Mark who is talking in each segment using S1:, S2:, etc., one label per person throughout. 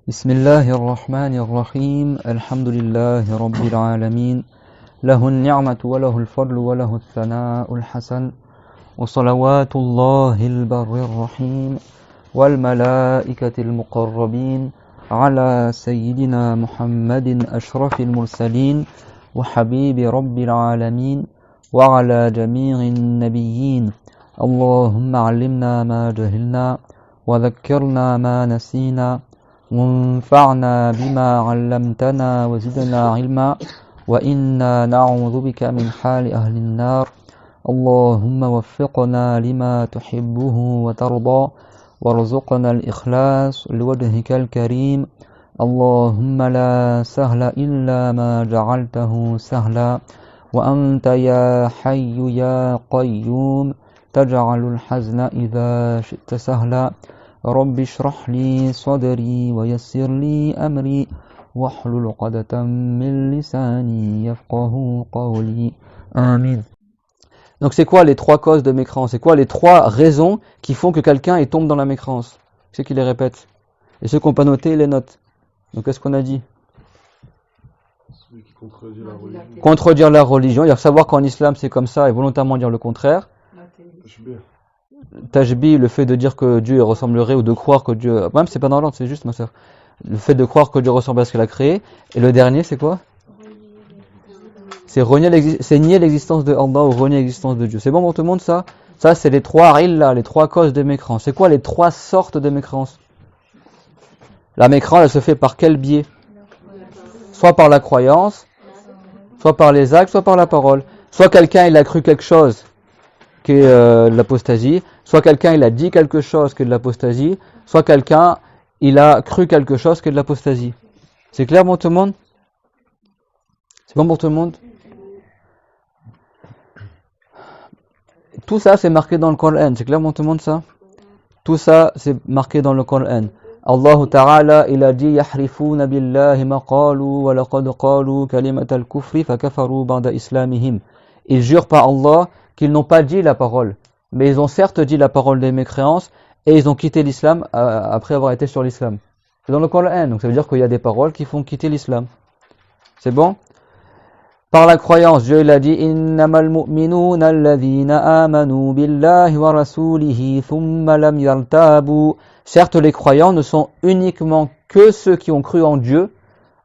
S1: بسم الله الرحمن الرحيم الحمد لله رب العالمين له النعمة وله الفضل وله الثناء الحسن وصلوات الله البر الرحيم والملائكة المقربين على سيدنا محمد أشرف المرسلين وحبيب رب العالمين وعلى جميع النبيين اللهم علمنا ما جهلنا وذكرنا ما نسينا وانفعنا بما علمتنا وزدنا علما وإنا نعوذ بك من حال أهل النار اللهم وفقنا لما تحبه وترضى وارزقنا الإخلاص لوجهك الكريم اللهم لا سهل إلا ما جعلته سهلا وأنت يا حي يا قيوم تجعل الحزن إذا شئت سهلا رب اشرح لي صدري ويسر لي أمري واحلل عقدة من لساني يفقه قولي آمين. Donc c'est quoi les trois causes de mécréance? C'est quoi les trois raisons qui font que quelqu'un tombe dans la mécréance? Ceux qui les répètent. Et ceux qui n'ont pas noté, ils les notent. Donc qu'est-ce qu'on a dit?
S2: Celui qui contredit la religion.
S1: Contredire la religion, il faut savoir qu'en islam c'est comme ça et volontairement dire le contraire. Tajbi, le fait de dire que Dieu ressemblerait ou de croire que Dieu... Même c'est pas dans l'ordre, c'est juste ma soeur. Le fait de croire que Dieu ressemble à ce qu'il a créé. Et le dernier c'est quoi? C'est nier l'existence de Allah ou renier l'existence de Dieu. C'est bon pour tout le monde ça? Ça c'est les trois illah, les trois causes de mécréance. C'est quoi les trois sortes de mécréance? La mécréance elle se fait par quel biais? Soit par la croyance, soit par les actes, soit par la parole. Soit quelqu'un il a cru quelque chose qui est de l'apostasie, soit quelqu'un il a dit quelque chose qui est de l'apostasie, soit quelqu'un il a cru quelque chose qui est de l'apostasie. C'est clair pour tout le monde? C'est bon pour tout le monde? Tout ça c'est marqué dans le Coran, c'est clair pour tout le monde ça? Tout ça c'est marqué dans le Coran. Allah Ta'ala il a dit yahrifuna billahi ma qalu wa laqad qalu kalimat al-kufri fakafaru ba'da islamihim. Ils jurent par Allah qu'ils n'ont pas dit la parole, mais ils ont certes dit la parole des mécréances et ils ont quitté l'islam après avoir été sur l'islam. C'est dans le Coran, donc ça veut dire qu'il y a des paroles qui font quitter l'islam. C'est bon? Par la croyance, Dieu il a dit innamal mu'minuna alladhina amanu billahi wa rasulihi thumma lam yartabu. Certes les croyants ne sont uniquement que ceux qui ont cru en Dieu,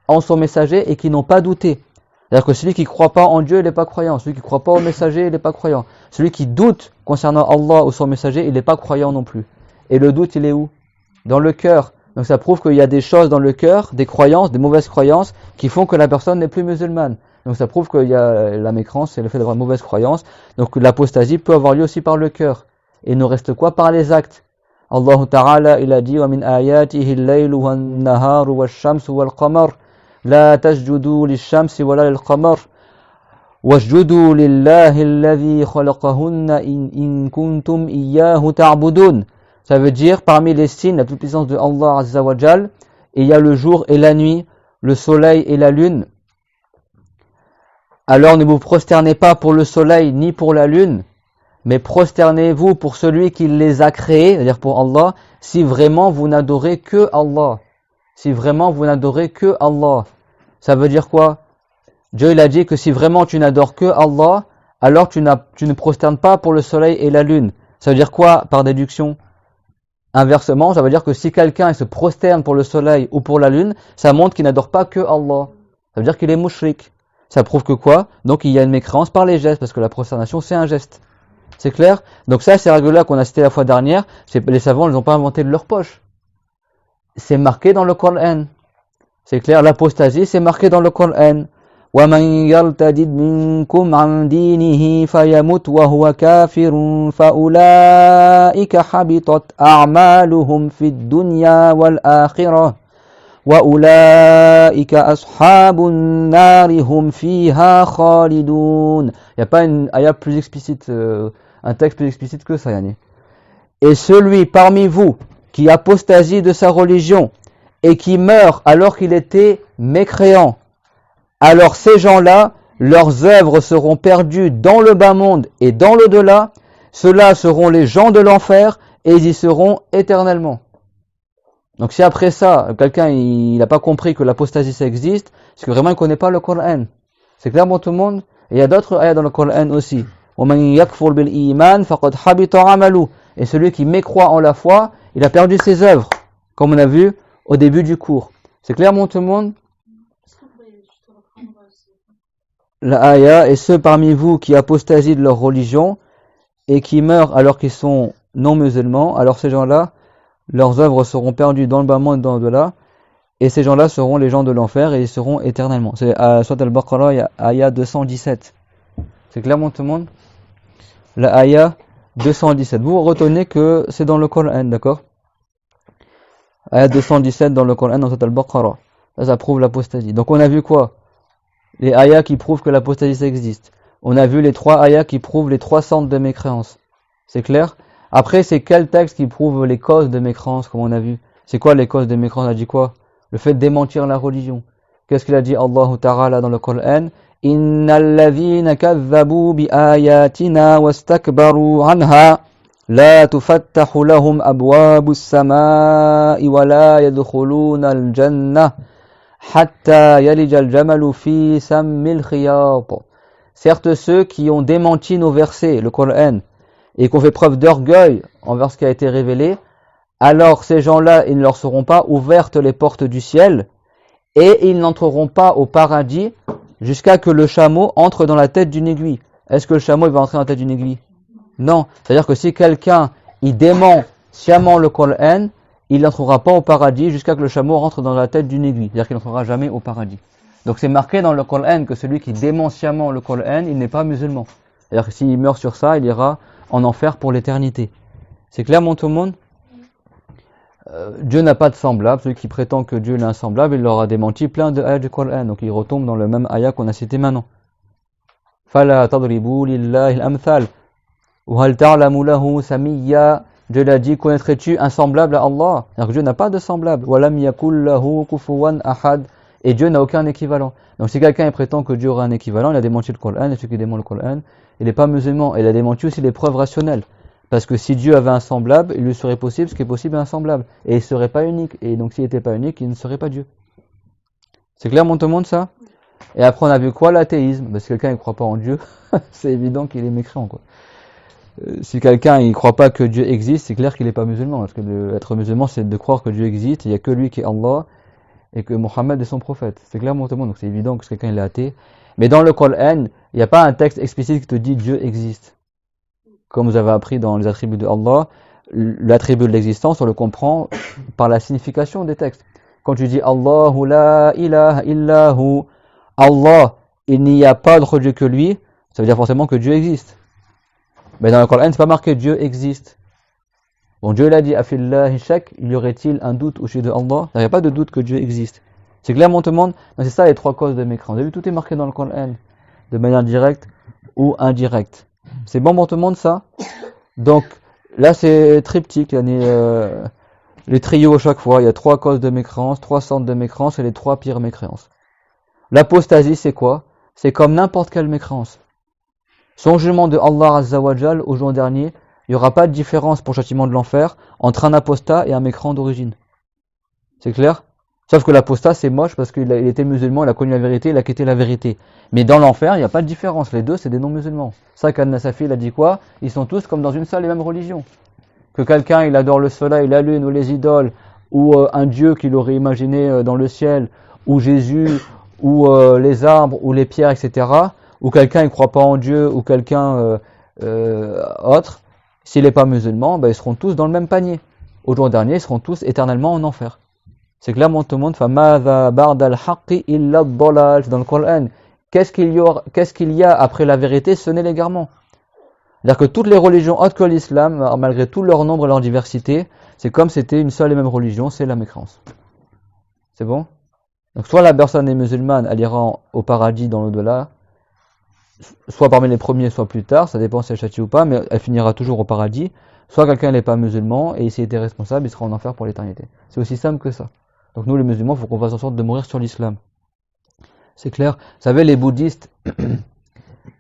S1: en son messager et qui n'ont pas douté. C'est-à-dire que celui qui ne croit pas en Dieu, il n'est pas croyant. Celui qui ne croit pas au messager, il n'est pas croyant. Celui qui doute concernant Allah ou son messager, il n'est pas croyant non plus. Et le doute, il est où? Dans le cœur. Donc ça prouve qu'il y a des choses dans le cœur, des croyances, des mauvaises croyances, qui font que la personne n'est plus musulmane. Donc ça prouve qu'il y a la mécréance, c'est le fait d'avoir une mauvaise croyance. Donc l'apostasie peut avoir lieu aussi par le cœur. Et il ne reste quoi? Par les actes. Allah Ta'ala, il a dit wa min ayatihi al-laylu wan-naharu wash-shamsu wal-qamar. لا تسجدوا للشمس ولا للقمر واسجدوا لله الذي خلقهن إن كنتم إياه تعبدون. Ça veut dire parmi les signes la toute puissance de Allah Azza wa Jal, il y a le jour et la nuit, le soleil et la lune. Alors ne vous prosternez pas pour le soleil ni pour la lune, mais prosternez-vous pour celui qui les a créés, c'est-à-dire pour Allah, si vraiment vous n'adorez que Allah. Si vraiment vous n'adorez que Allah. Ça veut dire quoi? Dieu il a dit que si vraiment tu n'adores que Allah, alors tu ne prosternes pas pour le soleil et la lune. Ça veut dire quoi par déduction? Inversement, ça veut dire que si quelqu'un se prosterne pour le soleil ou pour la lune, ça montre qu'il n'adore pas que Allah. Ça veut dire qu'il est mushrik. Ça prouve que quoi? Donc il y a une mécréance par les gestes, parce que la prosternation c'est un geste. C'est clair? Donc ça, ces règles-là qu'on a citées la fois dernière, les savants ne les ont pas inventées de leur poche. C'est marqué dans le Coran. C'est clair, l'apostasie, c'est marqué dans le Coran. وَمَنْ يَرْتَدِدْ مِنْكُمْ عَنْ دِينِهِ فَيَمُتْ وَهُوَ كَافِرٌ فَأُولَئِكَ حَبِطَتْ أَعْمَالُهُمْ فِي الدُّنْيَا وَالْآخِرَةِ وَأُولَئِكَ أَصْحَابُ النَّارِ هُمْ فِيهَا خَالِدُونَ. Il n'y a pas une ayat plus explicite, un texte plus explicite que ça, Yani. Et celui parmi vous qui apostasie de sa religion et qui meurt alors qu'il était mécréant, alors ces gens-là, leurs œuvres seront perdues dans le bas monde et dans l'au-delà. Ceux-là seront les gens de l'enfer et ils y seront éternellement. Donc si après ça, quelqu'un il n'a pas compris que l'apostasie ça existe, c'est que vraiment il ne connaît pas le Coran. C'est clair pour tout le monde? Et il y a d'autres ayats dans le Coran aussi. وَمَنْ يَكْفُرْ بِالْإِيمَانِ فَقَدْ حَبِطَ عَمَلُهُ. Et celui qui mécroit en la foi, il a perdu ses œuvres, comme on a vu au début du cours. C'est clair pour tout le monde? La ayah, et ceux parmi vous qui apostasient de leur religion et qui meurent alors qu'ils sont non musulmans, alors ces gens-là, leurs œuvres seront perdues dans le bas monde et dans l'au-delà, et ces gens-là seront les gens de l'enfer et ils seront éternellement. C'est à Surat al-Baqarah, ayah 217. C'est clair tout le monde? La ayah 217. Vous retenez que c'est dans le Coran, d'accord? Ayah 217 dans le Coran, dans Surat al-Baqarah. Ça prouve l'apostasie. Donc on a vu quoi? Les ayahs qui prouvent que l'apostasie existe. On a vu les 3 ayahs qui prouvent les 3 centres de mécréance. C'est clair? Après, c'est quel texte qui prouve les causes de mécréance, comme on a vu? C'est quoi les causes de mécréance? On a dit quoi? Le fait de démentir la religion. Qu'est-ce qu'il a dit Allah Ta'ala dans le Coran? Innal ladhina kadhabu bi ayatina wastakbaru anha la tufattahu lahum abwabus samaa'i wa la yadkhuluna al-jannah hatta yalija al-jamalu fi sammil khiyat. Certes, ceux qui ont démenti nos versets, le Coran, et qui ont fait preuve d'orgueil envers ce qui a été révélé, alors ces gens-là, ils ne leur seront pas ouvertes les portes du ciel, et ils n'entreront pas au paradis jusqu'à que le chameau entre dans la tête d'une aiguille. Est-ce que le chameau il va entrer dans la tête d'une aiguille? Non. C'est-à-dire que si quelqu'un il dément sciemment le Coran, il n'entrera pas au paradis jusqu'à que le chameau rentre dans la tête d'une aiguille. C'est-à-dire qu'il n'entrera jamais au paradis. Donc c'est marqué dans le Coran que celui qui dément sciemment le Coran, il n'est pas musulman. C'est-à-dire que s'il meurt sur ça, il ira en enfer pour l'éternité. C'est clair, tout le monde? Dieu n'a pas de semblable. Celui qui prétend que Dieu est un semblable, il leur a démenti plein de ayats du Coran. Donc il retombe dans le même ayat qu'on a cité maintenant. Fala tadribu lillahi al-amthal. Wa hal ta'lamu lahu samiyya. Dieu l'a dit, connaîtrais-tu un semblable à Allah? Alors que Dieu n'a pas de semblable. Wa lam yakul lahu kufuwan ahad. Et Dieu n'a aucun équivalent. Donc si quelqu'un prétend que Dieu aurait un équivalent, il a démenti le Coran. Et celui qui dément le Coran, il n'est pas musulman. Il a démenti aussi les preuves rationnelles. Parce que si Dieu avait un semblable, il lui serait possible ce qui est possible à un semblable. Et il ne serait pas unique. Et donc s'il n'était pas unique, il ne serait pas Dieu. C'est clair, tout le monde, ça? Et après, on a vu quoi? L'athéisme. Parce que quelqu'un ne croit pas en Dieu, c'est évident qu'il est mécréant, quoi. Si quelqu'un ne croit pas que Dieu existe, c'est clair qu'il n'est pas musulman. Parce que être musulman, c'est de croire que Dieu existe, il n'y a que lui qui est Allah, et que Mohammed est son prophète. C'est clair, tout le monde. Donc c'est évident que quelqu'un est athée. Mais dans le Coran, il n'y a pas un texte explicite qui te dit Dieu existe. Comme vous avez appris dans les attributs de Allah, l'attribut de l'existence, on le comprend par la signification des textes. Quand tu dis Allahu la ilaha illahu, Allah, il n'y a pas d'autre Dieu que lui, ça veut dire forcément que Dieu existe. Mais dans le Coran, c'est pas marqué Dieu existe. Bon, Dieu l'a dit, afillahi shak, y aurait-il un doute au sujet de Allah? Il n'y a pas de doute que Dieu existe. C'est clair, tout le monde? C'est ça les 3 causes de mécréance. Vous avez vu, tout est marqué dans le Coran, de manière directe ou indirecte. C'est bon pour tout le monde, ça? Donc, là, c'est triptyque. Les trios à chaque fois. Il y a 3 causes de mécréance, 3 centres de mécréance et les 3 pires mécréances. L'apostasie, c'est quoi? C'est comme n'importe quelle mécréance. Son jugement de Allah Azza wa Jal au jour dernier, il n'y aura pas de différence pour le châtiment de l'enfer entre un apostat et un mécréant d'origine. C'est clair? Sauf que l'apostat, c'est moche parce qu'il était musulman, il a connu la vérité, il a quitté la vérité. Mais dans l'enfer, il n'y a pas de différence. Les deux, c'est des non-musulmans. Ça, Khan-Nasafi, il a dit quoi? Ils sont tous comme dans une seule et même religion. Que quelqu'un, il adore le soleil, la lune ou les idoles, ou un dieu qu'il aurait imaginé dans le ciel, ou Jésus, ou les arbres, ou les pierres, etc. Ou quelqu'un, il ne croit pas en Dieu, ou quelqu'un autre, s'il n'est pas musulman, ben, ils seront tous dans le même panier. Au jour dernier, ils seront tous éternellement en enfer. C'est clairement tout le monde. فَمَاذَا بَعْدَ الْحَقِّ إِلَّا الضَّلَالِ. Dans le Coran, qu'est-ce qu'il y a après la vérité? Ce n'est l'égarement. C'est-à-dire que toutes les religions autres que l'islam, malgré tout leur nombre et leur diversité, c'est comme c'était une seule et même religion, c'est la mécréance. C'est bon? Donc soit la personne est musulmane, elle ira au paradis dans l'au-delà, soit parmi les premiers, soit plus tard, ça dépend si elle châtie ou pas, mais elle finira toujours au paradis. Soit quelqu'un n'est pas musulman, et s'il était responsable, il sera en enfer pour l'éternité. C'est aussi simple que ça. Donc nous les musulmans, il faut qu'on fasse en sorte de mourir sur l'islam. C'est clair. Vous savez, les bouddhistes,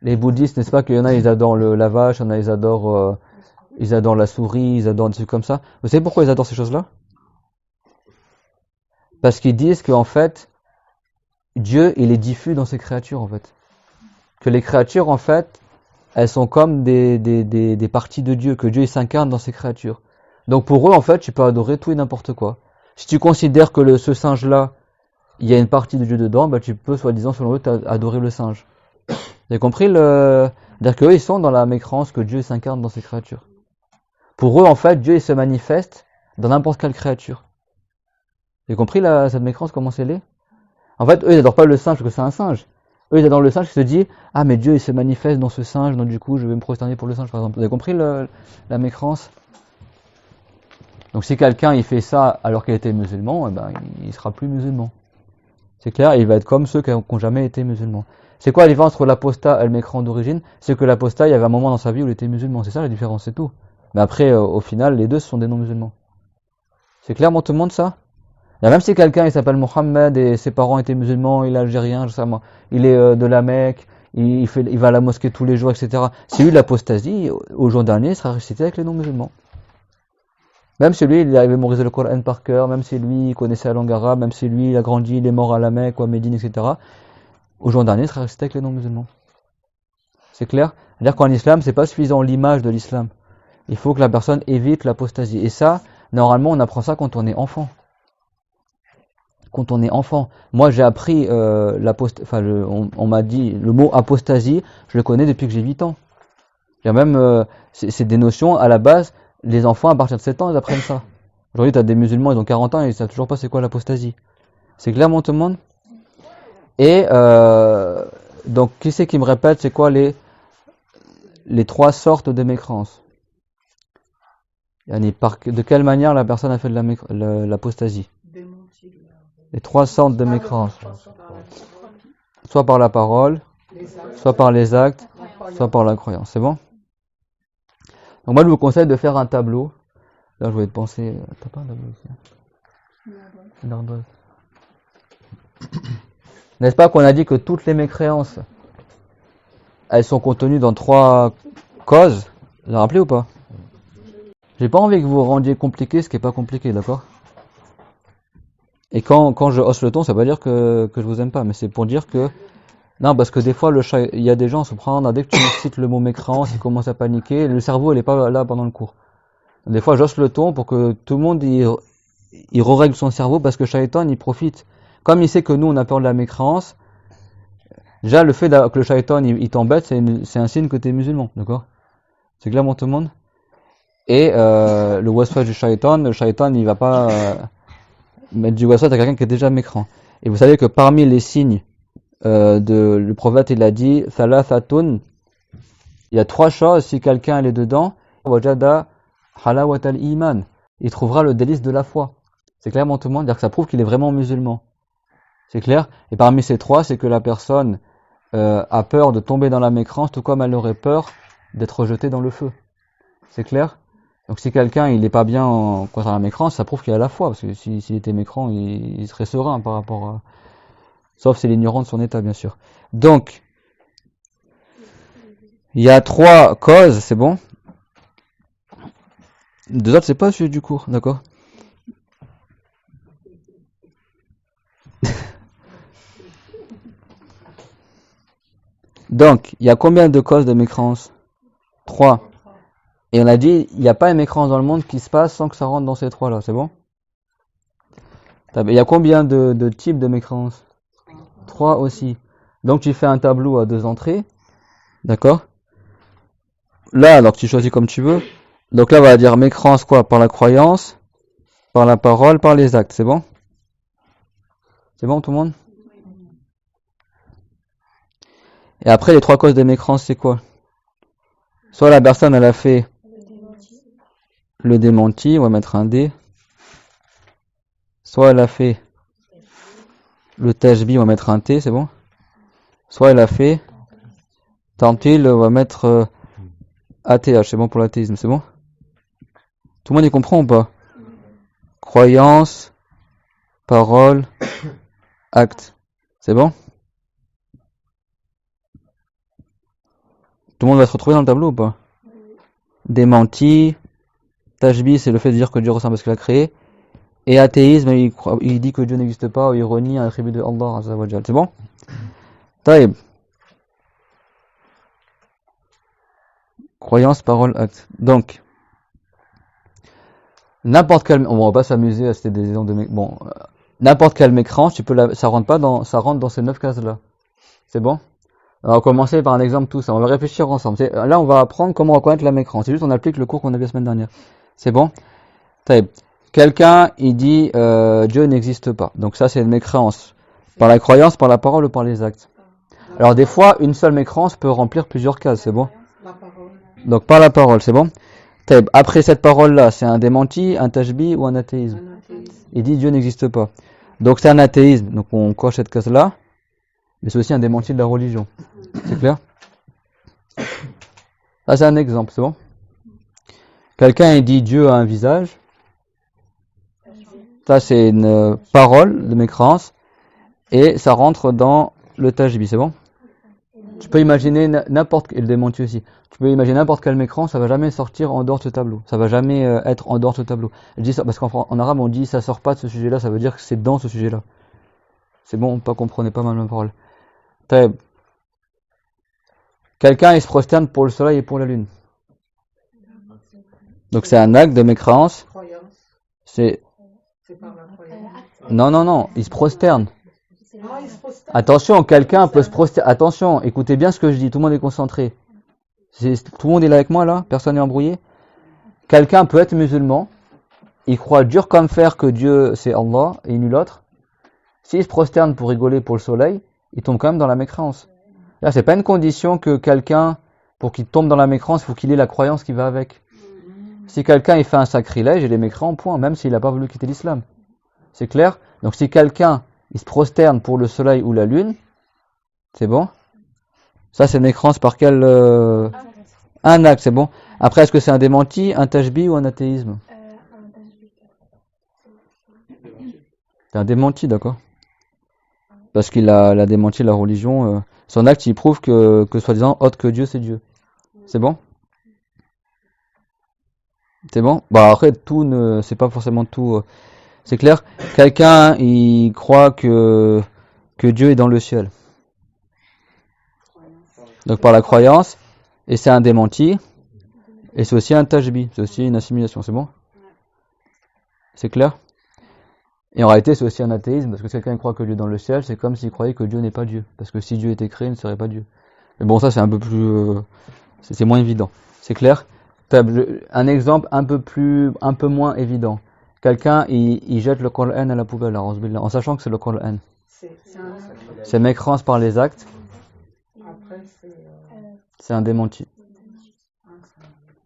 S1: n'est-ce pas qu'il y en a, ils adorent la vache, il y en a, ils adorent la souris, ils adorent des trucs comme ça. Vous savez pourquoi ils adorent ces choses-là? Parce qu'ils disent qu'en fait, Dieu, il est diffus dans ses créatures, en fait. Que les créatures, en fait, elles sont comme des parties de Dieu, que Dieu il s'incarne dans ses créatures. Donc pour eux, en fait, tu peux adorer tout et n'importe quoi. Si tu considères que ce singe-là, il y a une partie de Dieu dedans, bah tu peux, soi-disant, selon eux, adorer le singe. Vous avez compris c'est-à-dire qu'eux, ils sont dans la mécréance que Dieu s'incarne dans ses créatures. Pour eux, en fait, Dieu il se manifeste dans n'importe quelle créature. Vous avez compris cette mécréance, comment c'est l'est? En fait, eux, ils n'adorent pas le singe parce que c'est un singe. Eux, ils adorent le singe qui se dit « Ah, mais Dieu, il se manifeste dans ce singe, donc du coup, je vais me prosterner pour le singe, par exemple. » Vous avez compris la mécréance? Donc si quelqu'un, il fait ça alors qu'il était musulman, eh ben, il sera plus musulman. C'est clair, il va être comme ceux qui n'ont jamais été musulmans. C'est quoi la différence entre l'apostat et le mécréant d'origine? C'est que l'apostat, il y avait un moment dans sa vie où il était musulman. C'est ça la différence, c'est tout. Mais après, au final, les deux ce sont des non-musulmans. C'est clairement tout le monde ça? Et même si quelqu'un il s'appelle Mohammed et ses parents étaient musulmans, il est algérien, je sais moi, il est de la Mecque, il va à la mosquée tous les jours, etc. Si lui l'apostasie, au jour dernier, il sera récité avec les non-musulmans. Même si lui il avait mémorisé le Coran par cœur, même si lui il connaissait la langue arabe, même si lui il a grandi, il est mort à la Mecque ou à Médine, etc. Au jour dernier, il sera récité avec les non-musulmans. C'est clair? C'est-à-dire qu'en islam, c'est pas suffisant l'image de l'islam. Il faut que la personne évite l'apostasie. Et ça, normalement, on apprend ça quand on est enfant. Quand on est enfant. Moi, j'ai appris on m'a dit le mot apostasie, je le connais depuis que j'ai 8 ans. Il y a même, c'est des notions, à la base, les enfants, à partir de 7 ans, ils apprennent ça. Aujourd'hui, tu as des musulmans, ils ont 40 ans, et ils savent toujours pas c'est quoi l'apostasie. C'est clairement tout le monde? Et, donc, qui c'est qui me répète, c'est quoi les 3 sortes de mécréance? De quelle manière la personne a fait de l'apostasie? Les 3 sortes de mécréance. Soit par la parole, soit par les actes, soit par la croyance. C'est bon? Donc moi je vous conseille de faire un tableau. Là je vais te penser. T'as pas un tableau ici? Une ardoise. N'est-ce pas qu'on a dit que toutes les mécréances, elles sont contenues dans 3 causes? Vous vous rappelez ou pas? J'ai pas envie que vous rendiez compliqué ce qui est pas compliqué, d'accord? Et quand je hausse le ton, ça veut pas dire que je vous aime pas, mais c'est pour dire que non, parce que des fois il y a des gens se prennent dès que tu cites le mot mécréance, ils commencent à paniquer, le cerveau il est pas là pendant le cours. Des fois j'hausse le ton pour que tout le monde il règle son cerveau parce que Shaitan il profite. Comme il sait que nous on a peur de la mécréance, déjà le fait que le Shaitan il t'embête, c'est un signe que tu es musulman, d'accord? C'est clairement tout le monde? Et le waswas du Shaitan, le Shaitan il va pas mettre du waswas à quelqu'un qui est déjà mécréant. Et vous savez que parmi les signes le prophète il a dit thalathatun, il y a 3 choses, si quelqu'un est dedans, wajada halawatal iman, il trouvera le délice de la foi. C'est clairement tout le monde, dire que ça prouve qu'il est vraiment musulman. C'est clair? Et parmi ces 3, c'est que la personne a peur de tomber dans la mécréance, tout comme elle aurait peur d'être jetée dans le feu. C'est clair? Donc si quelqu'un il n'est pas bien contre la mécréance, ça prouve qu'il a la foi, parce que s'il était mécréant, il serait serein par rapport à... Sauf c'est l'ignorant de son état, bien sûr. Donc, il y a 3 causes, c'est bon? 2 autres, c'est pas celui du cours, d'accord? Donc, il y a combien de causes de mécréance? 3. Et on a dit, il n'y a pas une mécréance dans le monde qui se passe sans que ça rentre dans ces 3-là, c'est bon? Il y a combien de types de mécréance? 3 aussi. Donc tu fais un tableau à 2 entrées, d'accord? Là, alors tu choisis comme tu veux. Donc là, on va dire mécréance quoi? Par la croyance, par la parole, par les actes, c'est bon? C'est bon tout le monde? Et après, les 3 causes de mécréance, c'est quoi? Soit la personne, elle a fait le démenti, on va mettre un D. Soit elle a fait le tajbi, on va mettre un T, c'est bon? Soit elle a fait tamtil, on va mettre ATH, c'est bon pour l'athéisme, c'est bon? Tout le monde y comprend ou pas? Croyance, parole, acte. C'est bon? Tout le monde va se retrouver dans le tableau ou pas? Démenti, tajbi, c'est le fait de dire que Dieu ressemble à ce qu'il a créé. Et athéisme, il dit que Dieu n'existe pas, ou il renie un attribut de Allah Azza wa Jal. C'est bon? Taïb. Croyance, parole, acte. Donc, n'importe quel, on va pas s'amuser, c'était des exemples de, bon, n'importe quelle mécrance, ça rentre dans ces 9 cases-là. C'est bon? On va commencer par un exemple tout ça. On va réfléchir ensemble. Là, on va apprendre comment reconnaître la mécrance. C'est juste, on applique le cours qu'on a vu la semaine dernière. C'est bon? Taïb. Quelqu'un, il dit, Dieu n'existe pas. Donc ça, c'est une mécréance. Par la croyance, par la parole ou par les actes. Alors, des fois, une seule mécréance peut remplir plusieurs cases. C'est bon? Donc, par la parole, c'est bon? Taïb. Après cette parole-là, c'est un démenti, un tashbih ou un athéisme. Il dit Dieu n'existe pas. Donc, c'est un athéisme. Donc, on coche cette case-là. Mais c'est aussi un démenti de la religion. C'est clair? Là, c'est un exemple, c'est bon? Quelqu'un, il dit Dieu a un visage. Ça, c'est une parole de mécréance. Et ça rentre dans le tashbih, c'est bon? Tu peux imaginer le démenti aussi. Tu peux imaginer n'importe quel mécréance, ça va jamais sortir en dehors de ce tableau. Ça va jamais être en dehors de ce tableau. Je dis ça parce qu'en arabe, on dit ça sort pas de ce sujet-là, ça veut dire que c'est dans ce sujet-là. C'est bon, pas comprenez pas mal ma parole. Quelqu'un, il se prosterne pour le soleil et pour la lune. Donc c'est un acte de mécréance. C'est non, il se prosterne. Attention, quelqu'un peut se prosterner. Attention, écoutez bien ce que je dis, tout le monde est concentré. Tout le monde est là avec moi là, personne n'est embrouillé. Quelqu'un peut être musulman, il croit dur comme fer que Dieu c'est Allah et nul autre. S'il se prosterne pour rigoler pour le soleil, il tombe quand même dans la mécréance. Là, c'est pas une condition que quelqu'un, pour qu'il tombe dans la mécréance, il faut qu'il ait la croyance qui va avec. Si quelqu'un il fait un sacrilège, il est mécréant, point, même s'il n'a pas voulu quitter l'islam. C'est clair? Donc si quelqu'un il se prosterne pour le soleil ou la lune, c'est bon? Ça c'est mécréance par quel un acte, c'est bon? Après, est-ce que c'est un démenti, un tashbih ou un athéisme? C'est un démenti, d'accord? Parce qu'il a démenti la religion. Son acte, il prouve que soi-disant, autre que Dieu, c'est Dieu. C'est bon? C'est bon? Bah après, c'est pas forcément tout. C'est clair? Quelqu'un, il croit que Dieu est dans le ciel. Donc par la croyance, et c'est un démenti, et c'est aussi un tashbih, c'est aussi une assimilation, c'est bon? C'est clair? Et en réalité, c'est aussi un athéisme, parce que si quelqu'un croit que Dieu est dans le ciel, c'est comme s'il croyait que Dieu n'est pas Dieu. Parce que si Dieu était créé, il ne serait pas Dieu. Mais bon, ça c'est un peu plus... c'est moins évident. C'est clair? Un exemple un peu moins évident. Quelqu'un, il jette le Coran à la poubelle, en sachant que c'est le Coran. C'est mécréance par les actes. C'est un démenti.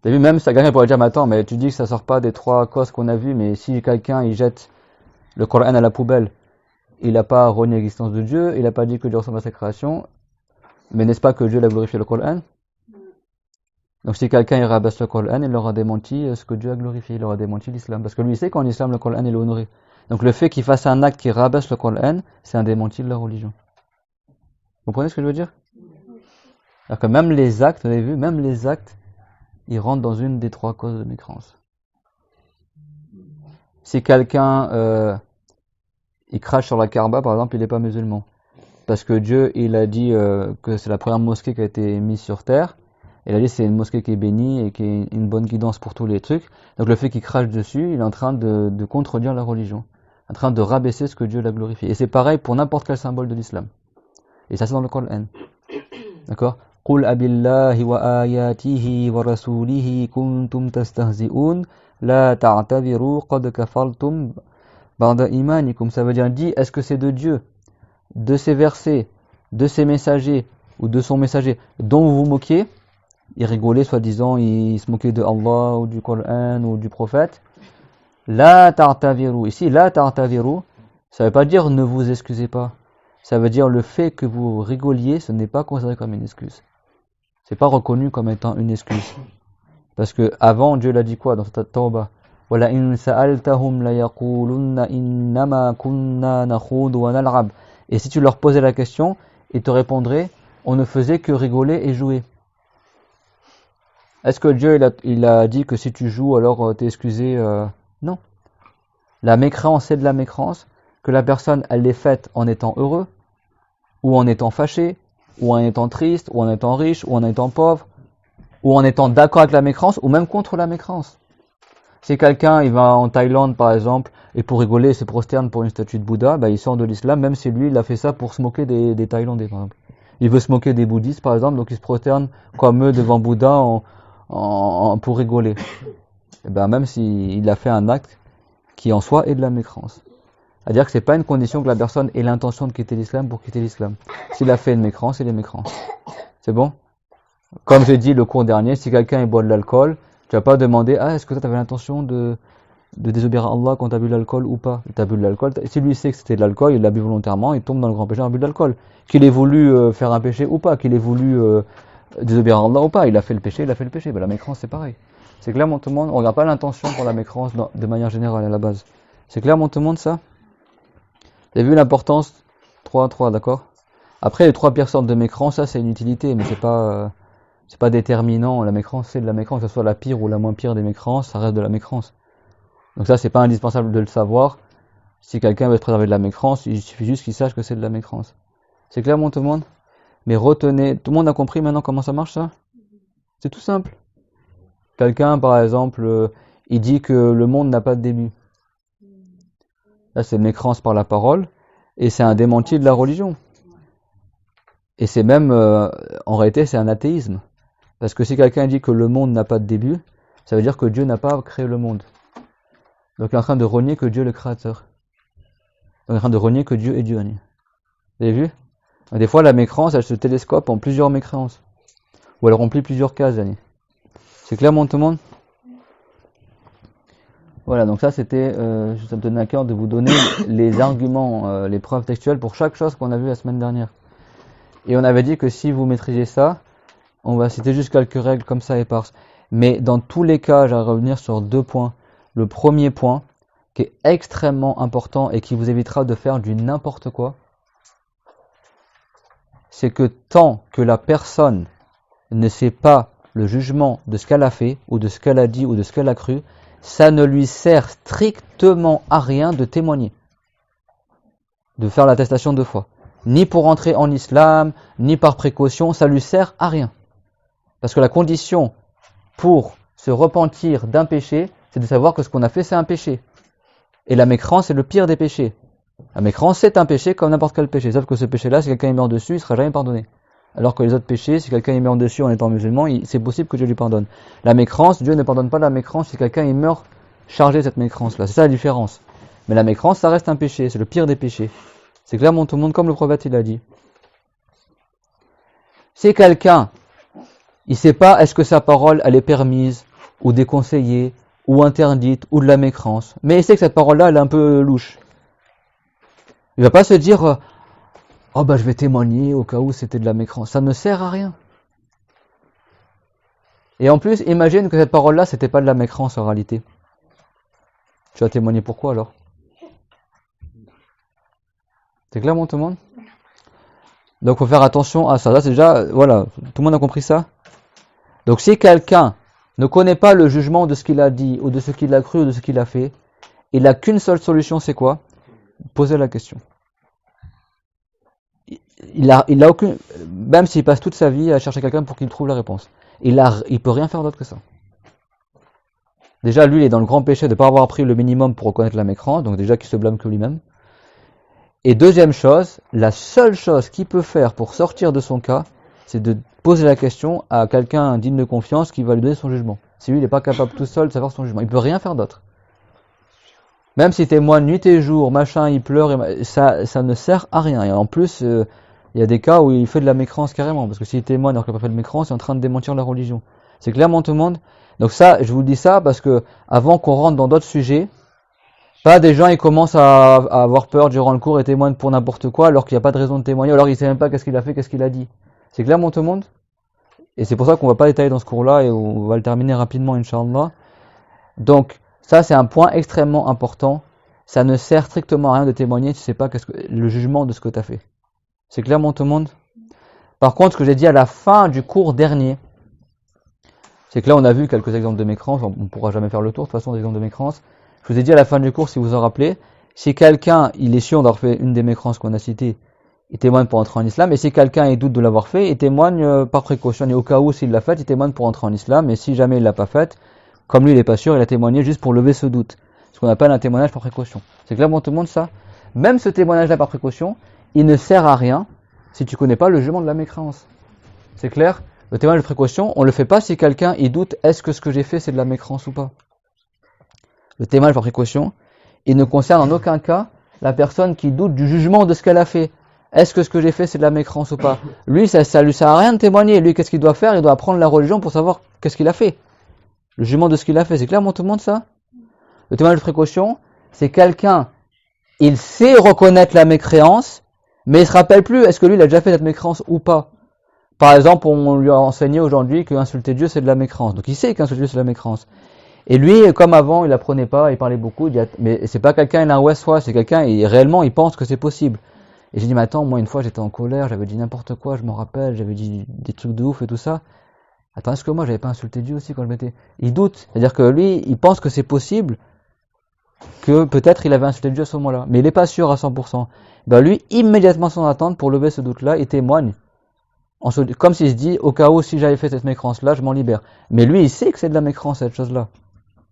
S1: T'as vu, même ça, quelqu'un pourrait dire, mais attends, mais tu dis que ça sort pas des 3 causes qu'on a vues, mais si quelqu'un, il jette le Coran à la poubelle, il n'a pas renié l'existence de Dieu, il n'a pas dit que Dieu ressemble à sa création, mais n'est-ce pas que Dieu l'a glorifié le Coran? Donc si quelqu'un il rabaisse le Coran, il aura démenti ce que Dieu a glorifié, il aura démenti l'islam. Parce que lui il sait qu'en islam le Coran il est honoré. Donc le fait qu'il fasse un acte qui rabaisse le Coran, c'est un démenti de la religion. Vous comprenez ce que je veux dire? Alors que même les actes, vous avez vu, même les actes, ils rentrent dans une des 3 causes de mécréance. Si quelqu'un il crache sur la Kaaba, par exemple, il n'est pas musulman. Parce que Dieu, il a dit que c'est la première mosquée qui a été mise sur terre. Il a dit c'est une mosquée qui est bénie et qui est une bonne guidance pour tous les trucs. Donc le fait qu'il crache dessus, il est en train de contredire la religion. En train de rabaisser ce que Dieu l'a glorifié. Et c'est pareil pour n'importe quel symbole de l'islam. Et ça c'est dans le Coran. D'accord? قُلْ أَبِاللَّهِ وَآيَاتِهِ وَرَسُولِهِ كُنْتُمْ تَسْتَهْزِئُونَ لَا تَعْتَذِرُوا قَدْ كَفَرْتُمْ بَعْدَ إِيمَانِكُمْ. Ça veut dire, dit, est-ce que c'est de Dieu, de ses versets, de ses messagers, ou de son messager, dont vous vous moquiez? Il rigolait, soi-disant, il se moquait de Allah, ou du Coran, ou du prophète. La ta'taviru. Ici, la ta'taviru, ça veut pas dire ne vous excusez pas. Ça veut dire le fait que vous rigoliez, ce n'est pas considéré comme une excuse. C'est pas reconnu comme étant une excuse. Parce que avant, Dieu l'a dit quoi dans cette Tawbah? Wala in sa'altahum la yaqulunna innama kunna nakhudu wa nal'ab. Et si tu leur posais la question, ils te répondraient, on ne faisait que rigoler et jouer. Est-ce que Dieu il a dit que si tu joues alors t'es excusé? Non. La mécréance, c'est de la mécréance, que la personne, elle l'ait faite en étant heureux, ou en étant fâché, ou en étant triste, ou en étant riche, ou en étant pauvre, ou en étant d'accord avec la mécréance, ou même contre la mécréance. Si quelqu'un il va en Thaïlande par exemple, et pour rigoler il se prosterne pour une statue de Bouddha, il sort de l'islam, même si lui il a fait ça pour se moquer des Thaïlandais par exemple. Il veut se moquer des bouddhistes par exemple, donc il se prosterne comme eux devant Bouddha pour rigoler. Et même s'il a fait un acte qui en soi est de la mécréance. C'est-à-dire que c'est pas une condition que la personne ait l'intention de quitter l'islam pour quitter l'islam. S'il a fait une mécréance, il est mécréant. C'est bon? Comme j'ai dit le cours dernier, si quelqu'un il boit de l'alcool, tu vas pas demander est-ce que toi tu avais l'intention de désobéir à Allah quand tu as bu de l'alcool ou pas. Tu as bu de l'alcool, si lui sait que c'était de l'alcool, il l'a bu volontairement, il tombe dans le grand péché en bu de l'alcool. Qu'il ait voulu faire un péché ou pas, qu'il ait voulu désobéir à Allah ou pas, il a fait le péché, il a fait le péché. La mécréance c'est pareil. C'est clairement tout le monde, on regarde pas l'intention pour la mécréance de manière générale à la base. C'est clairement tout le monde ça? Vous avez vu l'importance 3, d'accord? Après les 3 pires sortes de mécréance, ça c'est une utilité, mais c'est pas déterminant. La mécréance c'est de la mécréance, que ce soit la pire ou la moins pire des mécréances, ça reste de la mécréance. Donc ça c'est pas indispensable de le savoir. Si quelqu'un veut se préserver de la mécréance, il suffit juste qu'il sache que c'est de la mécréance. C'est clairement tout le monde? Mais retenez, tout le monde a compris maintenant comment ça marche ça? C'est tout simple. Quelqu'un par exemple, il dit que le monde n'a pas de début. Là c'est une mécréance par la parole, et c'est un démenti de la religion. Et c'est même, en réalité c'est un athéisme. Parce que si quelqu'un dit que le monde n'a pas de début, ça veut dire que Dieu n'a pas créé le monde. Donc il est en train de renier que Dieu est le créateur. Donc il est en train de renier que Dieu est Dieu. Vous avez vu? Des fois la mécréance, elle se télescope en plusieurs mécréances. Ou elle remplit plusieurs cases. C'est clairement tout le monde? Voilà, donc ça c'était, ça me tenait à cœur de vous donner les arguments, les preuves textuelles pour chaque chose qu'on a vu la semaine dernière. Et on avait dit que si vous maîtrisez ça, on va citer juste quelques règles comme ça éparses. Mais dans tous les cas, je vais revenir sur 2 points. Le premier point, qui est extrêmement important et qui vous évitera de faire du n'importe quoi, c'est que tant que la personne ne sait pas le jugement de ce qu'elle a fait, ou de ce qu'elle a dit, ou de ce qu'elle a cru, ça ne lui sert strictement à rien de témoigner, de faire l'attestation 2 fois. Ni pour entrer en islam, ni par précaution, ça lui sert à rien. Parce que la condition pour se repentir d'un péché, c'est de savoir que ce qu'on a fait, c'est un péché. Et la mécréance, c'est le pire des péchés. La mécréance, c'est un péché comme n'importe quel péché. Sauf que ce péché-là, si quelqu'un est mort dessus, il ne sera jamais pardonné. Alors que les autres péchés, si quelqu'un est mort dessus en étant musulman, c'est possible que Dieu lui pardonne. La mécréance, Dieu ne pardonne pas la mécréance si quelqu'un est mort chargé de cette mécréance-là. C'est ça la différence. Mais la mécréance, ça reste un péché. C'est le pire des péchés. C'est clairement tout le monde, comme le prophète il a dit. Si quelqu'un, il sait pas est-ce que sa parole elle est permise, ou déconseillée, ou interdite, ou de la mécréance, mais il sait que cette parole-là elle est un peu louche. Il va pas se dire je vais témoigner au cas où c'était de la mécréance. Ça ne sert à rien. Et en plus, imagine que cette parole-là c'était pas de la mécréance en réalité. Tu vas témoigner pourquoi alors? C'est clairement tout le monde? Donc il faut faire attention à ça. Là c'est déjà, voilà, tout le monde a compris ça? Donc si quelqu'un ne connaît pas le jugement de ce qu'il a dit, ou de ce qu'il a cru, ou de ce qu'il a fait, il n'a qu'une seule solution, c'est quoi? Poser la question. Il a aucune, même s'il passe toute sa vie à chercher quelqu'un pour qu'il trouve la réponse, il peut rien faire d'autre que ça. Déjà lui il est dans le grand péché de ne pas avoir appris le minimum pour reconnaître la mécréance, donc déjà qu'il se blâme que lui-même. Et deuxième chose, la seule chose qu'il peut faire pour sortir de son cas, c'est de poser la question à quelqu'un digne de confiance qui va lui donner son jugement. Si lui il n'est pas capable tout seul de savoir son jugement, il ne peut rien faire d'autre. Même si témoigne nuit et jour, machin, il pleure, ça ne sert à rien. Et en plus, il y a des cas où il fait de la mécréance carrément, parce que s'il témoigne alors qu'il n'a pas fait de mécréance, il est en train de démentir la religion. C'est clairement tout le monde. Donc ça, je vous dis ça parce que avant qu'on rentre dans d'autres sujets, pas des gens ils commencent à avoir peur durant le cours et témoignent pour n'importe quoi alors qu'il n'y a pas de raison de témoigner, alors ils ne savent même pas qu'est-ce qu'il a fait, qu'est-ce qu'il a dit. C'est clairement tout le monde. Et c'est pour ça qu'on ne va pas détailler dans ce cours-là et on va le terminer rapidement, Inch'Allah. Donc, ça c'est un point extrêmement important. Ça ne sert strictement à rien de témoigner, tu ne sais pas le jugement de ce que tu as fait. C'est clairement tout le monde. Par contre, ce que j'ai dit à la fin du cours dernier, c'est que là on a vu quelques exemples de mécréance, on ne pourra jamais faire le tour de toute façon des exemples de mécréance. Je vous ai dit à la fin du cours, si vous vous en rappelez, si quelqu'un, il est sûr d'avoir fait une des mécrances qu'on a citées, il témoigne pour entrer en islam, et si quelqu'un est doute de l'avoir fait, il témoigne par précaution, et au cas où s'il l'a fait, il témoigne pour entrer en islam, et si jamais il l'a pas fait, comme lui il est pas sûr, il a témoigné juste pour lever ce doute. Ce qu'on appelle un témoignage par précaution. C'est clair pour tout le monde ça? Même ce témoignage-là par précaution, il ne sert à rien si tu connais pas le jugement de la mécréance. C'est clair? Le témoignage de précaution, on le fait pas si quelqu'un il doute, est-ce que ce que j'ai fait c'est de la mécréance ou pas? Le témoignage par précaution, il ne concerne en aucun cas la personne qui doute du jugement de ce qu'elle a fait. Est-ce que ce que j'ai fait c'est de la mécréance ou pas? Lui, ça lui sert à rien de témoigner. Lui, qu'est-ce qu'il doit faire? Il doit apprendre la religion pour savoir qu'est-ce qu'il a fait. Le jugement de ce qu'il a fait. C'est clair, tout le monde, ça? Le témoignage de précaution, c'est quelqu'un, il sait reconnaître la mécréance, mais il se rappelle plus, est-ce que lui, il a déjà fait cette mécréance ou pas? Par exemple, on lui a enseigné aujourd'hui qu'insulter Dieu, c'est de la mécréance. Donc il sait qu'insulter Dieu, c'est de la mécréance. Et lui, comme avant, il apprenait pas, il parlait beaucoup, mais c'est pas quelqu'un, il a un west-west, c'est quelqu'un, réellement, il pense que c'est possible. Et j'ai dit, mais attends, moi, une fois, j'étais en colère, j'avais dit n'importe quoi, je m'en rappelle, j'avais dit des trucs de ouf et tout ça. Attends, est-ce que moi, j'avais pas insulté Dieu aussi quand je m'étais... Il doute. C'est-à-dire que lui, il pense que c'est possible, que peut-être il avait insulté Dieu à ce moment-là. Mais il est pas sûr à 100%. Ben lui, immédiatement sans attendre, pour lever ce doute-là, il témoigne. Comme s'il se dit, au cas où, si j'avais fait cette mécréance-là, je m'en libère. Mais lui, il sait que c'est de la mécréance, cette chose-là.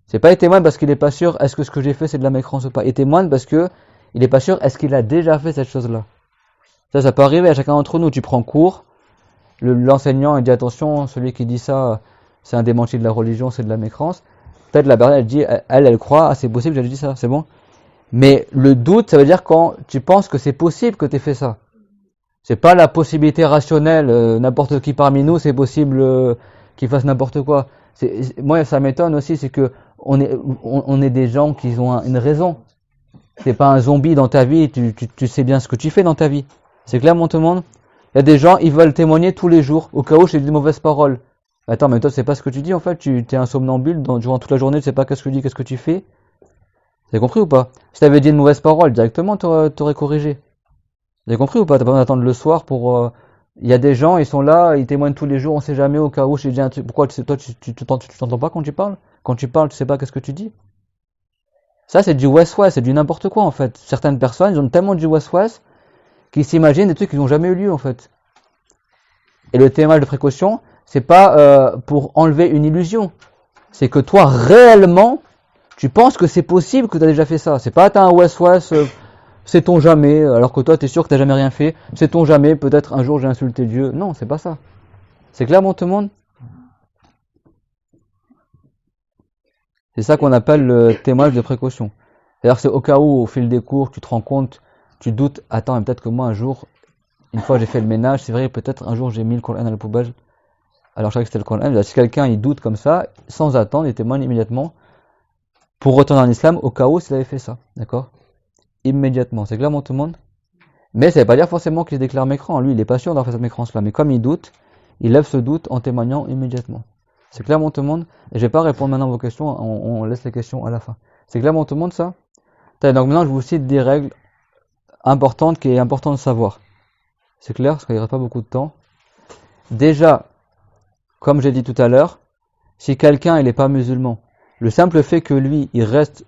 S1: C'est pas il témoigne parce qu'il est pas sûr, est-ce que ce que j'ai fait, c'est de la mécréance ou pas. Il témoigne parce que il est pas sûr, est-ce qu'il a déjà fait cette chose-là. Ça peut arriver à chacun d'entre nous. Tu prends cours, l'enseignant il dit attention, celui qui dit ça, c'est un démenti de la religion, c'est de la mécréance. Peut-être la personne elle dit, elle croit, ah c'est possible, j'ai dit ça, c'est bon. Mais le doute, ça veut dire quand tu penses que c'est possible que tu aies fait ça. C'est pas la possibilité rationnelle, n'importe qui parmi nous, c'est possible qu'il fasse n'importe quoi. Moi, ça m'étonne aussi, c'est que on est des gens qui ont une raison. T'es pas un zombie dans ta vie, tu sais bien ce que tu fais dans ta vie. C'est clair, tout le monde? Il y a des gens, ils veulent témoigner tous les jours, au cas où j'ai dit de mauvaises paroles. Attends, mais toi, tu sais pas ce que tu dis, en fait, tu es un somnambule, durant toute la journée, tu sais pas qu'est-ce que tu dis, qu'est-ce que tu fais. Vous avez compris ou pas? Si t'avais dit une mauvaise parole, directement, t'aurais corrigé. Vous avez compris ou pas? T'as pas besoin d'attendre le soir pour... Il y a des gens, ils sont là, ils témoignent tous les jours, on sait jamais au cas où j'ai dit un truc. Pourquoi toi, tu t'entends pas quand tu parles? Quand tu parles, tu sais pas qu'est-ce que tu dis? Ça, c'est du west-west, c'est du n'importe quoi, en fait. Certaines personnes, ils ont tellement du west-west qu'ils s'imaginent des trucs qui n'ont jamais eu lieu, en fait. Et le témoignage de précaution, c'est pas pour enlever une illusion. C'est que toi, réellement, tu penses que c'est possible que tu as déjà fait ça. C'est pas t'as un west-west, sait-on jamais, alors que toi, tu es sûr que tu n'as jamais rien fait. Sait-on jamais, peut-être un jour j'ai insulté Dieu. Non, c'est pas ça. C'est clair, tout le monde? C'est ça qu'on appelle le témoignage de précaution. C'est-à-dire c'est au cas où, au fil des cours, tu te rends compte, tu doutes, attends, mais peut-être que moi un jour, une fois j'ai fait le ménage, c'est vrai, peut-être un jour j'ai mis le Coran à la poubelle, alors je savais que c'était le Coran. Si quelqu'un il doute comme ça, sans attendre, il témoigne immédiatement pour retourner en islam, au cas où s'il avait fait ça. D'accord? Immédiatement. C'est clair, tout le monde? Mais ça ne veut pas dire forcément qu'il se déclare mécréant. Lui, il n'est pas sûr d'avoir fait cette mécréance-là. Mais comme il doute, il lève ce doute en témoignant immédiatement. C'est clair, tout le monde? Et je vais pas répondre maintenant à vos questions, on laisse les questions à la fin. C'est clair, tout le monde, ça? Donc maintenant, je vous cite des règles importantes qui est important de savoir. C'est clair, parce qu'il n'y aura pas beaucoup de temps. Déjà, comme j'ai dit tout à l'heure, si quelqu'un il n'est pas musulman, le simple fait que lui, il reste